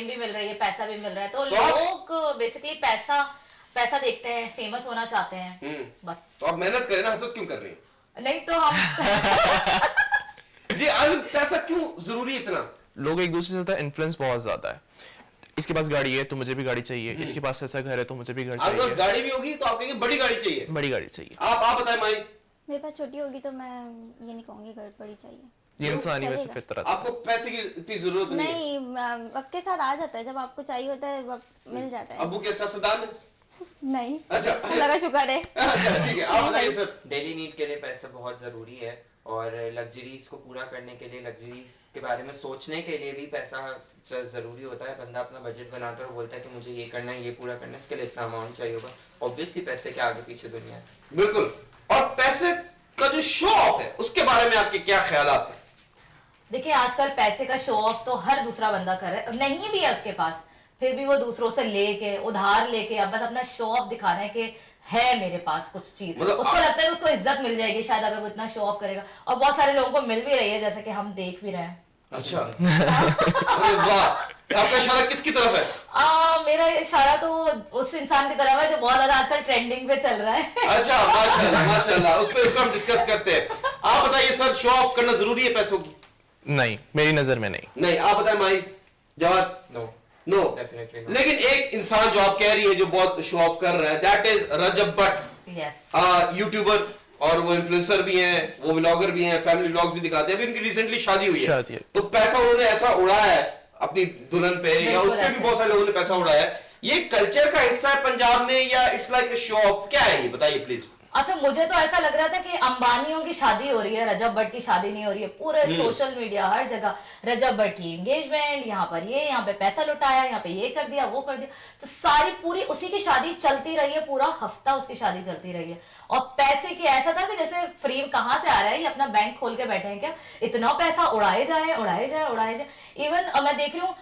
भी मिल रही है, पैसा भी मिल रहा है। तो तो आप- लोग बेसिकली पैसा देखते हैं, फेमस होना चाहते हैं, बस। तो आप मेहनत करें ना, हसद क्यों कर रही हैं? नहीं तो हम जी आज पैसा क्यों जरूरी है इतना? लोग एक दूसरे से ज़्यादा इन्फ्लुएंस बहुत ज्यादा है। इसके पास गाड़ी है तो मुझे भी गाड़ी चाहिए, इसके पास ऐसा घर है तो मुझे भी घर आपके पास चाहिए, गाड़ी भी होगी तो आप कहेंगे बड़ी गाड़ी चाहिए। बड़ी गाड़ी चाहिए। आप बताएं माई, मेरे पास छोटी होगी तो मैं ये नहीं कहूंगी घर बड़ी चाहिए। ये इंसानी वैसे चलेगा। फितरत है। आपको पैसे की इतनी जरूरत नहीं है। नहीं, वक्त के साथ आ जाता है, जब आपको चाहिए होता है वक्त मिल जाता है। अबू के सियासतदान है? नहीं, अच्छा अल्लाह का शुक्र है। अच्छा ठीक है, आप बताइए सर। डेली नीड के लिए पैसा बहुत ज़रूरी है और लग्जरीज को पूरा करने के लिए, लग्जरीज के बारे में सोचने के लिए भी पैसा ज़रूरी होता है। बंदा अपना बजट बनाता है और बोलता है कि मुझे ये करना है, ये पूरा करना है, इसके लिए इतना अमाउंट चाहिए होगा। ऑब्वियसली पैसे के आगे पीछे दुनिया है। बिल्कुल। और पैसे का जो शो ऑफ है उसके बारे में आपके क्या ख्यालात हैं? देखिए आजकल पैसे का शो ऑफ तो हर दूसरा बंदा कर रहा है, नहीं भी है उसके पास, फिर भी वो दूसरों से लेके उधार लेके अब बस अपना शो ऑफ दिखाना है कि है मेरे पास कुछ चीज। मतलब उसको लगता है उसको इज्जत मिल जाएगी शायद अगर वो इतना शो ऑफ करेगा, और बहुत सारे लोगों को मिल भी रही है, जैसे कि हम देख भी रहे हैं। अच्छा अरे वाह, आपका इशारा किसकी तरफ है? मेरा इशारा तो उस इंसान की तरफ है जो बहुत ज्यादा आजकल ट्रेंडिंग पे चल रहा है। अच्छा माशाल्लाह माशाल्लाह, उस पर हम डिस्कस करते हैं। आप बताइए सर, शो ऑफ करना जरूरी है पैसों की? नहीं, मेरी नजर में नहीं। नहीं, आप बताएं माई। जवाब नो, नो। Definitely no. लेकिन एक इंसान जो आप कह रही है जो बहुत शो ऑफ कर रहा है, that is Rajab Bhatt. Yes, YouTuber और वो इन्फ्लुएंसर भी हैं, वो व्लॉगर भी हैं, फैमिली व्लॉग्स भी दिखाते हैं। अभी उनकी रिसेंटली शादी हुई है, शादी है। तो पैसा उन्होंने ऐसा उड़ाया है अपनी दुल्हन पे, या बिल्कुल उस पे भी ऐसे। बहुत सारे लोगों ने पैसा उड़ाया है। ये कल्चर का हिस्सा है पंजाब में या it's like a show off? क्या है ये बताइए प्लीज। अच्छा मुझे तो ऐसा लग रहा था कि अंबानियों की शादी हो रही है, रजब भट्ट की शादी नहीं हो रही है। पूरे सोशल मीडिया हर जगह रजब भट्ट की एंगेजमेंट, यहाँ पर ये, यहाँ पे पैसा लुटाया, यहाँ पे ये कर दिया, वो कर दिया, तो सारी पूरी उसी की शादी चलती रही है, पूरा हफ्ता उसकी शादी चलती रही है। और पैसे की ऐसा था कि जैसे फ्री कहाँ से आ रहा है, ये अपना बैंक खोल के बैठे हैं क्या, इतना पैसा उड़ाए जाए उड़ाए जाए उड़ाए जाए। इवन मैं देख रही हूँ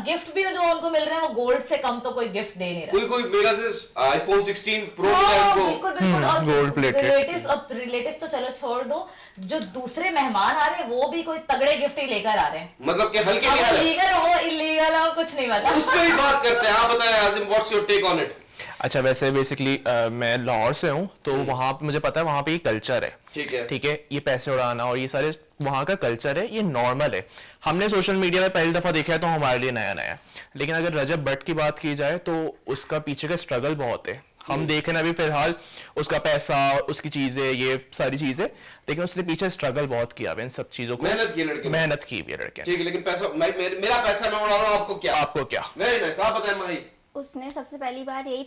गिफ्ट भी जो उनको मिल रहे हैं वो गोल्ड से कम तो कोई गिफ्ट दे नहीं रहा। कोई मेरा से आईफोन 16 प्रो हाँ, को बिल्कुल बिल्कुल। और gold plated। रिलेटिव्स तो चलो छोड़ दो, जो दूसरे मेहमान आ रहे हैं वो भी कोई तगड़े गिफ्ट ही लेकर आ रहे हैं। मतलब कि हल्के नहीं आ रहा है। लीगल हो इलीगल हो कुछ नहीं पता। उस पर भी बात करते हैं। आप बताएं Azim, what's your take on it? अच्छा वैसे बेसिकली मैं लाहौर से हूँ, तो वहाँ पे मुझे पता है वहाँ पे ये कल्चर है। ठीक है, ये पैसे उड़ाना और ये सारे वहाँ का कल्चर है, ये नॉर्मल है। हमने सोशल मीडिया में पहली दफा देखा है तो हमारे लिए नया नया है। लेकिन अगर रजब भट्ट की बात की जाए तो उसका पीछे का स्ट्रगल बहुत है। हम देख रहे हैं अभी फिलहाल उसका पैसा, उसकी चीजें, ये सारी चीजें, लेकिन उसने पीछे स्ट्रगल बहुत किया है इन सब चीजों को। मेहनत की लड़के, मेहनत की भी लड़के। ठीक है, लेकिन पैसा मेरा पैसा मैं उड़ा रहा हूँ, आपको क्या? आपको क्या? वेरी नाइस, आप बताएं माही। उसने सबसे पहली बात यही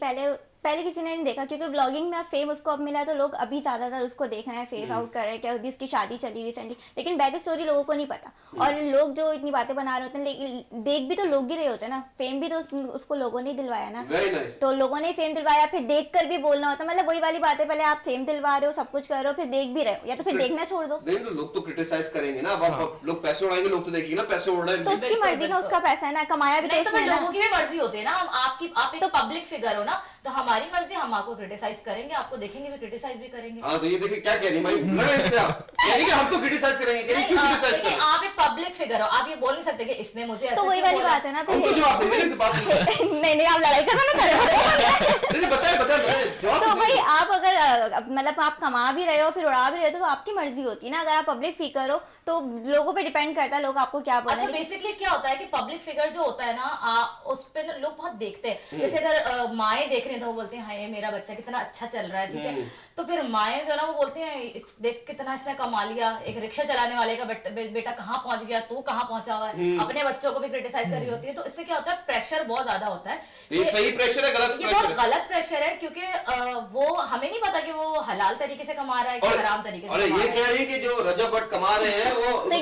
पहले किसी ने नहीं देखा, क्योंकि व्लॉगिंग में अब फेम उसको अब मिला है तो लोग अभी ज़्यादातर उसको देख रहे हैं, फेस आउट कर रहे हैं, क्या अभी उसकी शादी चली रिसेंटली, लेकिन बैक स्टोरी लोगों को नहीं पता। और लोग जो इतनी बातें बना रहे होते हैं, लेकिन देख भी तो लोग ही रहे होते हैं ना, फेम भी तो उसको लोगों ने दिलवाया ना। तो लोगों ने फेम दिलवाया, फिर देख कर भी बोलना होता है, मतलब वही वाली बात है, पहले आप फेम दिलवा रहे हो, सब कुछ कर रहे हो, फिर देख भी रहे हो, या तो फिर देखना छोड़ दो। नहीं तो लोग तो क्रिटिसाइज करेंगे ना, अब लोग पैसे उड़ाएंगे, लोग तो देखेंगे ना पैसे उड़ रहे हैं। तो उसकी मर्जी ना, उसका पैसा है ना, कमाया भी तो नहीं, तो उसने ना। लोगों की भी मर्जी होती है ना, हम आपकी आप एक पब्लिक फिगर हो ना, तो हमारी मर्जी, हम आपको क्रिटिसाइज करेंगे, आपको देखेंगे भी, क्रिटिसाइज भी करेंगे। हाँ तो ये देखिए क्या कह रही है भाई, लड़े इससे आप कह रही कि हम तो क्रिटिसाइज करेंगे, कह रही क्यों क्रिटिसाइज देखिए, करें? आप एक पब्लिक फिगर हो, आप ये बोल नहीं सकते कि इसने मुझे ऐसे तो वही क्यों वाली बोला। बात है ना, हमको जवाब दे, मेरे से बात नहीं नहीं आप लड़ाई करना ना करो। नहीं बताए जवाब तो तो भाई दीजिए। आप अगर मतलब आप कमा भी रहे हो फिर उड़ा भी रहे हो तो आपकी मर्जी होती है ना। अगर आप पब्लिक फिगर हो तो लोगों पे डिपेंड करता है लोग आपको क्या बोलेंगे। अच्छा, बेसिकली क्या होता है कि पब्लिक फिगर जो होता है ना, उस पे लोग बहुत देखते हैं। जैसे अगर माएँ देख रहे हैं तो वो बोलते हैं हाँ ये मेरा बच्चा कितना अच्छा चल रहा है, ठीक है। तो फिर माएँ जो है ना वो बोलती हैं देख कितना इसने कमा लिया, एक रिक्शा चलाने वाले का बेटा कहाँ पहुंच गया, तू कहाँ पहुंचा हुआ है। अपने बच्चों को भी क्रिटिसाइज कर रही होती है। तो इससे क्या होता है, प्रेशर बहुत ज्यादा होता है। ये सही प्रेशर है, गलत ये प्रेशर बहुत है? गलत प्रेशर है, क्योंकि वो हमें नहीं पता कि वो हलाल तरीके से कमा रहा है कि हराम तरीके से अरे कमा ये रहा है। कह रही है कि जो रजब भट्ट कमा रहे हैं वो तो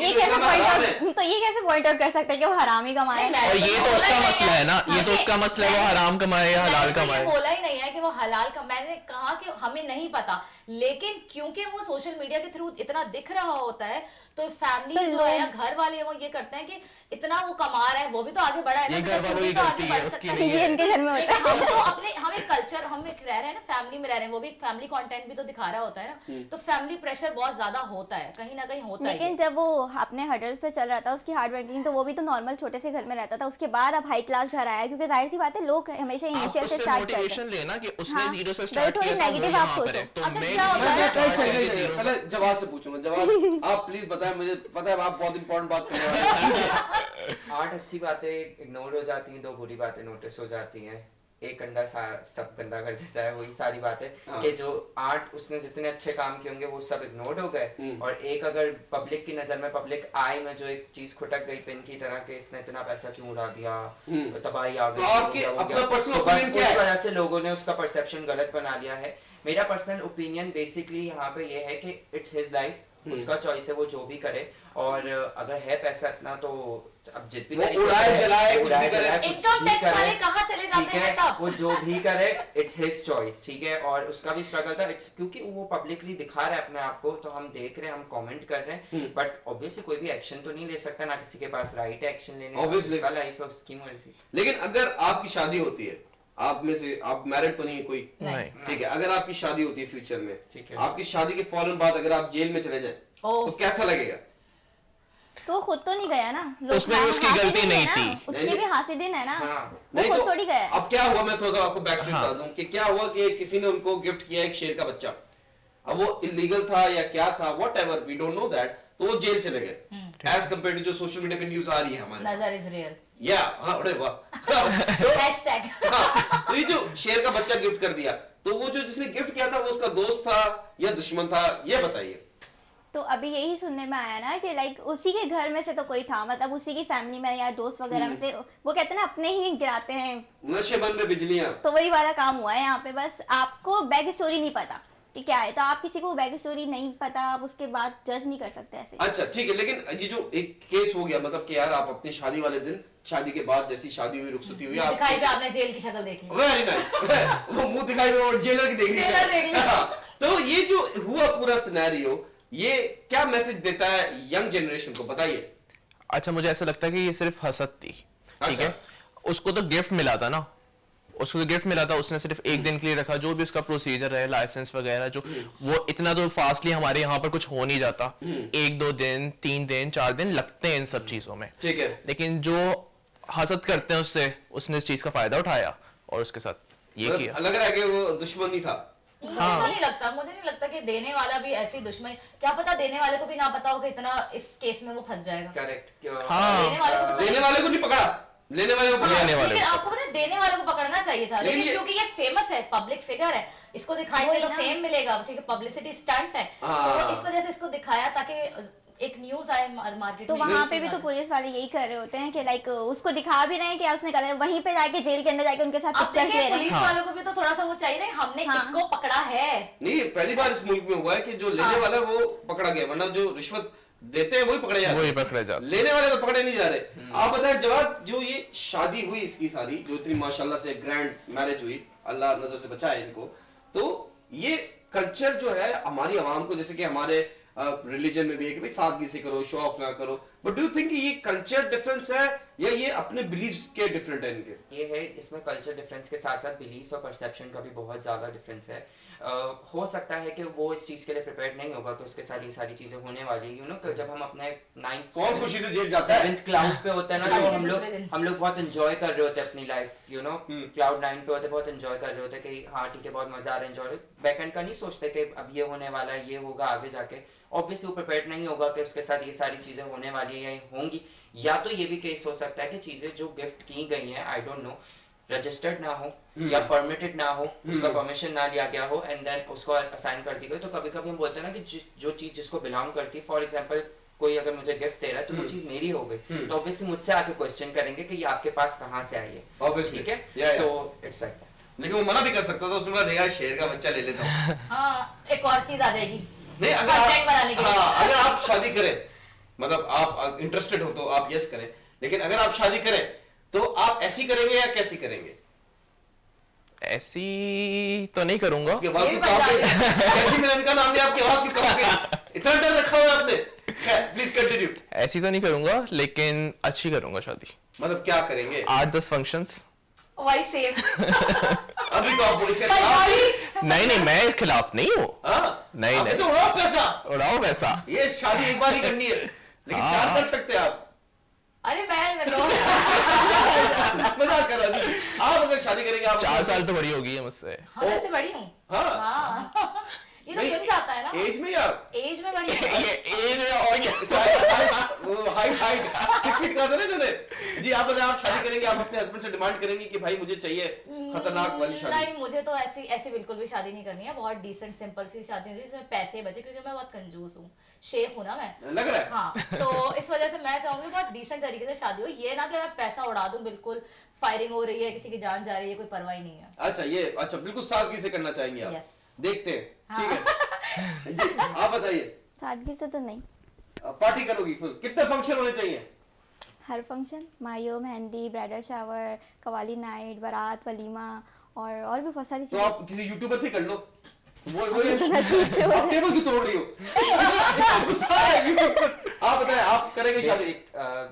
ये कैसे पॉइंट आउट कर सकते हैं कि वो हरामी कमाए। नहीं, और ये तो बोला उसका ही नहीं मसला है ना, ये तो मैंने- उसका मसला है, वो हराम कमाए या हलाल मैंने कमाए। बोला ही नहीं है कि वो हलाल का, मैंने कहा कि हमें नहीं पता, लेकिन क्योंकि वो सोशल मीडिया के थ्रू इतना दिख रहा होता है तो फैमिली तो जो है या घर वाले वो ये करते हैं कि इतना वो कमा रहा है, वो भी तो आगे बढ़ा है ना, ये घर मतलब वालों वो भी की तो गलती आगे है, बढ़ उसकी सकता नहीं है। ये इनके घर में होता लेकिन है। हम तो अपने हम एक कल्चर, हम एक रह रहे हैं ना, फैमिली में रह रहे हैं, वो भी एक फैमिली कंटेंट भी तो दिखा रहा होता है ना, तो फैमिली प्रेशर बहुत ज्यादा होता है, कहीं ना कहीं होता है। लेकिन जब वो अपने हर्डल्स पे चल रहा था उसकी हार्ड वर्किंग, तो वो भी तो नॉर्मल छोटे से घर में रहता था, उसके बाद अब हाई क्लास घर आया, क्योंकि जाहिर सी बात है लोग हमेशा आप इनिशियल से उससे स्टार्ट करते हैं। मोटिवेशन लेना कि उसने हाँ, जीरो से वही स्टार्ट थोड़ी किया था, वो negative यहाँ आप पर है। सोचो। तो अच्छा, मैं क्या होता है? पहले जवाब से पूछूंगा, जवाब आप प्लीज बताएं, मुझे पता है आप बहुत इंपॉर्टेंट बात कर रहे हैं। 8 अच्छी बातें इग्नोर हो जाती हैं, 2 बुरी बातें नोटिस हो जाती हैं, एक अंडा सब गंदा कर देता है, वही सारी बातें कि जो 8 उसने जितने अच्छे काम किए होंगे वो सब इग्नोर हो गए, और एक अगर पब्लिक की नजर में, पब्लिक आई में जो एक चीज खुटक गई पिन की तरह कि इसने इतना पैसा क्यों उड़ा दिया, तबाही आ गई, तो आपके अपना पर्सनल ओपिनियन क्या है? उस वजह से लोगों ने उसका परसेप्शन गलत बना लिया है। मेरा पर्सनल ओपिनियन बेसिकली यहाँ पे ये है कि इट्स हिज लाइफ, उसका चॉइस है, वो जो भी करे, और अगर है पैसा इतना तो अब जिस भी वो तरीके उड़ाए से जलाए, कुछ भी करे। इनकम टैक्स वाले कहाँ चले जाते ठीक हैं है, तब? वो जो भी करे इट्स हिज चॉइस, ठीक है। और उसका भी स्ट्रगल था, इट्स क्योंकि वो पब्लिकली दिखा रहा है अपने आप को, तो हम देख रहे हैं, हम कमेंट कर रहे हैं, बट ऑब्वियसली कोई भी एक्शन तो नहीं ले सकता, ना किसी के पास राइट है एक्शन लेने का, Obviously. उसका लाइफ है, उसकी मर्जी। लेकिन अगर आपकी शादी होती है, आप में से आप मैरिड तो नहीं है कोई, नहीं। ठीक है, अगर आपकी शादी होती है फ्यूचर में, ठीक है। आपकी शादी के फौरन बाद अगर आप जेल में चले जाएं ओह। तो कैसा लगेगा? तो वो खुद तो नहीं गया ना, लोग उसमें भी उसकी हासिदिन गलती है नहीं ना, थी। उसके भी हासिदिन है ना, हाँ। वो नहीं खुद तो थोड़ी गया। अब क्या हुआ, मैं थोड़ा सा आपको बैक स्टोरी हाँ। बता दूं कि क्या हुआ कि किसी ने उनको गिफ्ट किया एक शेर का बच्चा, अब वो इलीगल था या क्या था, whatever, we don't know that, तो वो जेल चले गए एज कंपेयर टू जो सोशल मीडिया पे न्यूज आ रही है हमारे। नजर इज रियल, या हाँ, अरे वाह। तो हैशटैग। हाँ, तो ये जो शेर का बच्चा गिफ्ट कर दिया, तो वो जो जिसने गिफ्ट किया था वो उसका दोस्त था या दुश्मन था, ये बताइए। तो अभी यही सुनने में आया ना कि लाइक उसी के घर में से तो कोई था, मतलब उसी की फैमिली में या दोस्त वगैरह में से, वो कहते हैं ना अपने ही गिराते हैं, नशेबंद में बिजलियां। तो वही वाला काम हुआ है यहाँ पे। बस आपको बैक स्टोरी नहीं पता कि क्या है, तो आप किसी को बैक स्टोरी नहीं पता, आप उसके बाद जज नहीं कर सकते ऐसे। अच्छा ठीक है, लेकिन ये जो एक केस हो गया, मतलब कि यार आप अपनी शादी वाले दिन, शादी के बाद जैसी शादी हुई, रुखसती हुई, आप दिखाई पे आपने जेल की शक्ल देख ली। Very nice. वो मुंह दिखाई दे और जेलर की देख ली। जेलर देख ली। हाँ, तो ये जो हुआ पूरा सिनेरियो, ये क्या मैसेज देता है यंग जनरेशन को, बताइए। अच्छा, मुझे ऐसा लगता है कि ये सिर्फ हसद थी, ठीक अच्छा। है। उसको तो गिफ्ट मिला था ना, उसको तो गिफ्ट मिला था, उसने सिर्फ एक दिन के लिए रखा, जो भी उसका प्रोसीजर है, लाइसेंस वगैरह, जो वो इतना तो फास्टली हमारे यहाँ पर कुछ हो नहीं जाता, 1-2 दिन 3 दिन 4 दिन लगते हैं इन सब चीजों में, ठीक है। लेकिन जो हसद करते हैं उसने इस चीज का फायदा उठाया और उसके साथ ये किया। लग रहा है कि वो दुश्मन ही था। मुझे तो नहीं लगता, मुझे नहीं लगता कि देने वाला भी ऐसी दुश्मन, क्या पता देने वाले को भी ना पता हो कि इतना इस केस में वो फंस जाएगा। करेक्ट। हाँ। देने वाले को पता देने वाले को नहीं पकड़ा, लेने वाले को पकड़ा। लेने वाले लेकिन को आपको पता है देने वाले को पकड़ना चाहिए था, लेकिन लेकिन ये- क्योंकि ये फेमस है, पब्लिक फिगर है, इसको दिखाएंगे वही तो ना। फेम मिलेगा, क्योंकि पब्लिसिटी स्टंट है, हाँ। तो इस वजह से इसको दिखाया ताकि एक न्यूज आए मार्केट तो में, वहाँ पे भी तो पुलिस वाले यही कर रहे होते हैं कि लाइक उसको दिखा भी रहे हैं कि उसने करा है, वहीं पे जाके जेल के अंदर जाके उनके साथ अब पिक्चर्स ले देखिए रहे हैं। पुलिस वालों को भी तो थोड़ा सा वो चाहिए ना, हमने हाँ। किसको पकड़ा है। नहीं, ये पहली बार इस मुल्क में हुआ है कि जो लेने वाला है वो पकड़ा गया, वरना जो रिश्वत देते हैं वही पकड़े जा रहे वही हैं, पकड़े जाते हैं। लेने वाले तो पकड़े नहीं जा रहे। आप बताएं जवाब, जो ये शादी हुई इसकी सारी, जो इतनी माशाल्लाह से ग्रैंड मैरिज हुई, अल्लाह नजर से बचाए इनको, तो ये कल्चर जो है हमारी आवाम को, जैसे कि हमारे रिलीजन में भी है कि भाई सादगी से करो, शो ऑफ ना करो, बट डू यू थिंक ये कल्चर डिफरेंस है या ये अपने बिलीव्स के डिफरेंट है इनके? ये है, इसमें कल्चर डिफरेंस के साथ साथ बिलीव्स और परसेप्शन का भी बहुत ज़्यादा डिफरेंस है। हो सकता है कि वो इस चीज़ के लिए प्रिपेयर्ड नहीं होगा कि उसके साथ ये सारी चीज़ें होने वाली है। यू नो, जब हम अपने 9th कौन खुशी से जेल जाता है? 7th क्लाउड पे होते हैं ना, शादी तो के हम दूसरे दिन। लोग बहुत एंजॉय कर रहे होते हैं अपनी लाइफ, यू नो, क्लाउड 9 पे होते हैं, बहुत एंजॉय कर रहे होते हैं कि हाँ ठीक है, बहुत मजा आ रहा है, एंजॉय। बैकएंड का नहीं सोचते कि अब ये होने वाला है, ये होगा आगे जाके। ऑब्वियसली वो प्रिपेयर्ड नहीं होगा कि उसके साथ ये सारी चीजें होने वाली है या होंगी। या तो ये भी केस हो सकता है कि चीजें जो गिफ्ट की गई हैं, आई डोंट नो, रजिस्टर्ड ना हो या परमिटेड ना हो, उसका परमिशन ना लिया गया हो, एंड देन उसको असाइन कर दी गई। तो कभी कभी हम बोलते हैं ना कि जो चीज जिसको बिलोंग करती है, फॉर एग्जाम्पल कोई अगर मुझे गिफ्ट दे रहा है तो वो चीज मेरी हो गई, तो ऑब्वियसली मुझसे आके क्वेश्चन करेंगे कि ये आपके पास कहाँ से आई है। Obviously. ठीक है, Yeah, yeah. तो इट्स लाइक लेकिन वो मना भी कर सकता था, उसने बोला नहीं यार शेर का बच्चा ले लेता हूँ। हाँ, एक और चीज आ जाएगी नहीं, अगर कंटेंट बनाने के लिए। हाँ, अगर आप शादी करें, मतलब आप इंटरेस्टेड हो तो आप यस करें, लेकिन अगर आप शादी करें तो आप ऐसी करेंगे या कैसी करेंगे? ऐसी तो नहीं करूंगा। आपकी आवाज ये की बता कहाँ दिया। पे? कैसी मैंने इनका नाम लिया, आपकी आवाज की कहाँ पे? इतना डर रखा हुआ है आपने। Please continue. ऐसी तो नहीं करूंगा, लेकिन अच्छी करूंगा शादी। मतलब क्या करेंगे? 8-10 फंक्शंस। वही सेम। अभी तो आप इसके खिलाफ हैं। नहीं मैं खिलाफ नहीं हूँ। हाँ? नहीं, आपने नहीं। तो उड़ाओ पैसा। उड़ाओ पैसा। ये शादी एक बार ही करनी है, लेकिन हाँ। क्या कर सकते हैं आप? अरे मैं मजाक कर रहा हूँ। आप अगर शादी करेंगे, आप 4 साल तो बड़ी हो गई है मुझसे। हाँ, वैसे बड़ी हूँ। हाँ। हाँ। ये तो नहीं, मिल जाता है ना, एज में या एज में बड़ी हूँ। ये एज में और क्या? वो हाइट 6 फीट का था ना इन्होंने। जी, आप अगर आप शादी करेंगे, आप अपने हस्बैंड से डिमांड करेंगे कि भाई मुझे चाहिए खतरनाक वाली शादी? नहीं, मुझे तो ऐसी बिल्कुल भी शादी नहीं करनी है। बहुत डिसेंट सिंपल सी शादी होनी है जिसमें पैसे बचे, क्योंकि मैं बहुत कंजूस हूँ, शेख हूँ ना मैं। लग रहा है। हाँ, तो इस वजह से मैं चाहूंगी बहुत डिसेंट तरीके से शादी हो। ये ना कि मैं पैसा उड़ा दूं, बिल्कुल फायरिंग हो रही है, किसी की जान जा रही है, कोई परवाह ही नहीं है। अच्छा, बिल्कुल सादगी से करना चाहेंगे आप? Yes. देखते हैं, ठीक है। जी, आप बताइए, सादगी से तो नहीं, पार्टी करोगी फुल? कितने फंक्शन होने चाहिए? हर function, mayun, mehndi, bridal shower, qawwali night, baraat, walima और भी बहुत सारी तो चीजें। आप किसी यूट्यूबर से कर लो। वो आप टेबल क्यों तोड़ रही हो? गुस्सा है YouTube पर। आप बताएं, आप करेंगे शादी?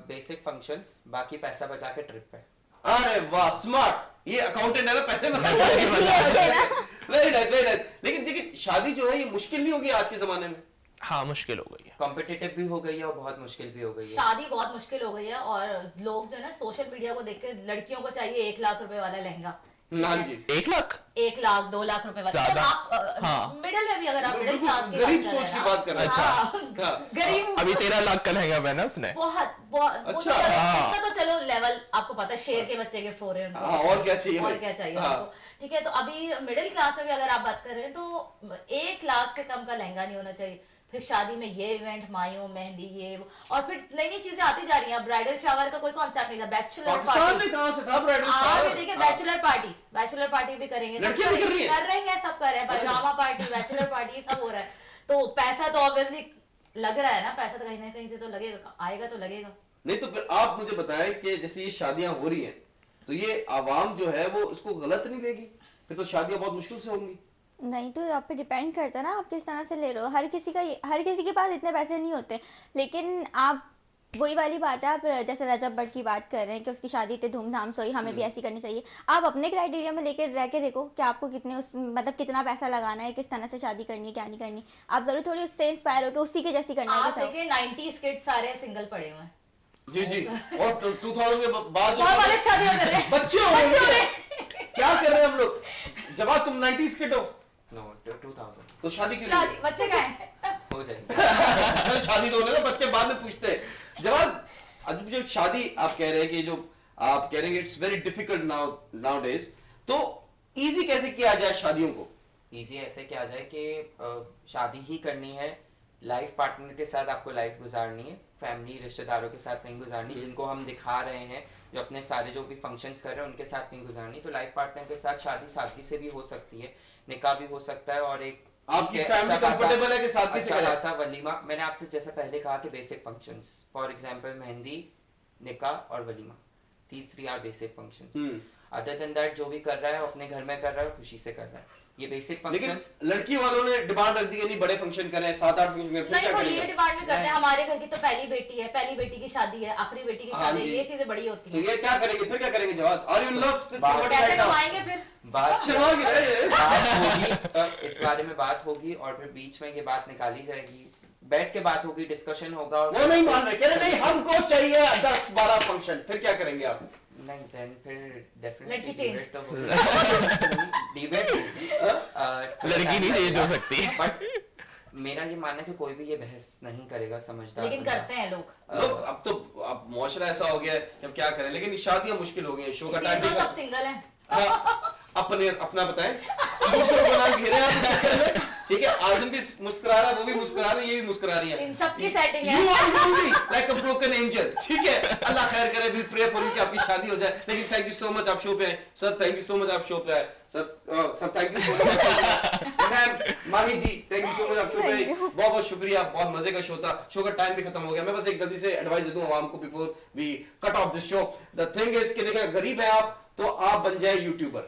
बेसिक फंक्शंस, बाकी पैसा बचा के ट्रिप पे। अरे वाह, स्मार्ट। ये अकाउंटेंट है ना, पैसे वेरी नाइस, वेरी नाइस। लेकिन देखिए, शादी जो है ये मुश्किल नहीं होगी आज के जमाने में? हाँ, मुश्किल हो गई है। कॉम्पिटिटिव भी हो गई है और बहुत मुश्किल भी हो गई है। शादी बहुत मुश्किल हो गई है, और लोग जो है ना सोशल मीडिया को देख के लड़कियों को चाहिए 1 लाख रुपए वाला लहंगा। हाँ जी। 1 लाख? 1 लाख 2 लाख रुपए वाला। ज्यादा। आप हाँ। मिडिल में भी, अगर आप मिडिल क्लास की गरीब बात कर सोच की रहे हैं बात कर रहे हैं। ना, अच्छा। हाँ, गरीब। अभी 13 लाख का लहंगा पहना उसने। बहुत बहुत वो तो अच्छा, चलो, हाँ। उसका तो चलो लेवल आपको पता है, शेर के बच्चे गिफ्ट हो रहे हैं उनको। हाँ, और क्या चाहिए और भाई? क्या चाहिए हाँ। आपको? ठीक है, तो अभी मिडिल क्लास में भी अगर आप बात कर रहे हैं तो 1 लाख से कम का लहंगा नहीं होना चाहिए। फिर शादी में ये इवेंट, मायो, मेहंदी, ये वो, और फिर नई नई चीजें आती जा रही हैं। ब्राइडल शावर का कोई कॉन्सेप्ट नहीं था, बैचलर पाकिस्तान पार्टी। में कहाँ से था ब्राइडल हाँ, शावर? फिर देखिए बैचलर पार्टी भी करेंगे, सब लड़कियां भी कर रही हैं? कर रही हैं, सब कर रहे हैं। पजामा पार्टी, बैचलर पार्टी, सब हो रहा है। तो पैसा तो ऑब्वियसली लग रहा है ना, पैसा तो कहीं ना कहीं से तो लगेगा, आएगा तो लगेगा। नहीं तो फिर आप मुझे बताएं कि जैसे ये शादियां हो रही हैं, तो ये आवाम जो है वो इसको गलत नहीं लेगी? फिर तो शादियां बहुत मुश्किल से होंगी। नहीं, तो आप पे डिपेंड करता है ना आप किस तरह से ले रहे हो। हर किसी के पास इतने पैसे नहीं होते, लेकिन आप वही वाली बात है, आप जैसे रजब भट्ट की बात कर रहे हैं कि उसकी शादी इतने धूमधाम से हुई, हमें भी ऐसी करनी चाहिए। आप अपने क्राइटेरिया में लेकर रह के देखो कि आपको कितने मतलब कितना पैसा लगाना है, किस तरह से शादी करनी है, क्या नहीं करनी। आप जरूर थोड़ी उससे इंस्पायर होकर उसी के जैसी करना आप है। देखिए 90s किड्स सारे सिंगल पड़े हुए हैं, जी जी। और 2000 के बाद बहुत वाले शादियां कर रहे हैं। बच्चे हो बच्चे हो रहे रहे हैं। क्या कर रहे हैं हम लोग? जब तुम 90s किड हो नो, 2000 तो शादी क्यों शादी, नहीं? बच्चे कहाँ हैं? हो जाएगी। शादी तो होने दो, बच्चे बाद में पूछते हैं। जब शादी आप कह रहे हैं कि जो आप कह रहे हैं it's very difficult now days, तो इजी कैसे किया जाए शादियों को? इजी ऐसे किया जाए कि शादी ही करनी है लाइफ पार्टनर के साथ आपको लाइफ गुजारनी है, फैमिली रिश्तेदारों के साथ नहीं गुजारनी, जिनको हम दिखा रहे हैं, जो अपने सारे जो भी फंक्शंस कर रहे हैं उनके साथ नहीं गुजारनी। तो लाइफ पार्टनर के साथ शादी सादगी से भी हो सकती है, निकाह भी हो सकता है, और एक आपकी ठीक फैमिली अच्छा कंफर्टेबल है कि सादगी से अच्छा करें? खासा वलीमा, मैंने आपसे जैसे पहले कहा कि basic functions, for example mehndi, nikah और walima, these 3 are basic functions. Other than that जो भी कर रहा है वो अपने घर में कर रहा है, खुशी से कर रहा है, ये बेसिक लेकिन फंक्शंस। लड़की वालों ने डिमांड रख दी कि नहीं बड़े फंक्शन करें, 7-8 फंक्शन करें, फिर नहीं, क्या वो ये करेंगे? डिमांड में करते हैं, हमारे घर की तो पहली बेटी है, पहली बेटी की शादी है, आखिरी बेटी की हाँ शादी है, जी। ये चीजें बड़ी होती तो हैं। ये क्या करेंगे, फिर क्या करेंगे जवाब? Are you in love with somebody कैसे right now? कमाएंगे फिर? बात शर्मा गिर रहे हैं। बात होगी, इस बारे में बात होगी, और फिर बीच में ये बात निकाली जाएगी, बैठ के बात होगी, डिस्कशन होगा। और वो नहीं मान रहे, कह रहे नहीं हमको चाहिए 10-12 फंक्शन, फिर क्या करेंगे आप? नहीं, देन फिर लड़की डेफिनेटली change। डिबेट तो होगी, डिबेट लड़की नहीं चेंज हो सकती। बट मेरा ये मानना है कि कोई भी ये बहस नहीं करेगा, समझदार लेकिन बंदा। करते हैं लोग। लोग अब मुआशरा ऐसा हो गया है कि अब क्या करें, लेकिन शादियां मुश्किल हो गई हैं, शो का इसीलिए टाइम तो सब सिंगल हैं। अपना बताएं, दूसरों को नाम घेरे आप इस चक्कर में, ठीक है? आज़म भी मुस्कुरा रहा है, वो भी मुस्कुरा रही है, ये भी मुस्कुरा रही है। इन सब की सेटिंग है। You are moving like a broken angel, ठीक है? अल्लाह खैर करे, we'll pray for you कि आपकी शादी हो जाए। लेकिन थैंक यू सो मच आप शो पे आए, sir thank you so much आप शो पे आए, sir thank you so much ma'am Mahi ji, thank you so much आप शो पे आए, बहुत बहुत शुक्रिया, बहुत मजे का शो था। शो का टाइम भी खत्म हो गया, मैं बस एक जल्दी से एडवाइस दे दूं आवाम को before we cut off this show. The thing is कि देखिए, गरीब है आप तो आप बन जाए यूट्यूबर,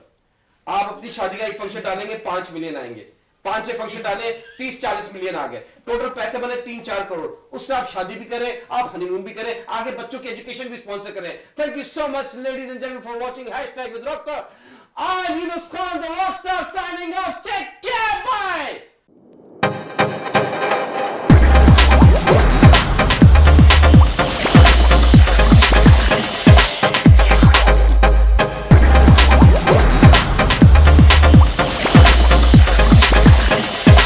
आप अपनी शादी का एक फंक्शन डालेंगे 5 मिलियन आएंगे, 5-6 फंक्शन डाले 30-40 मिलियन आ गए, टोटल पैसे बने 3-4 करोड़, उससे आप शादी भी करें, आप हनीमून भी करें, आगे बच्चों की एजुकेशन भी स्पॉन्सर करें। Thank you so much ladies and gentleman for watching #with Rockstar। I'm Yunus Khan, the Rockstar, signing off. Check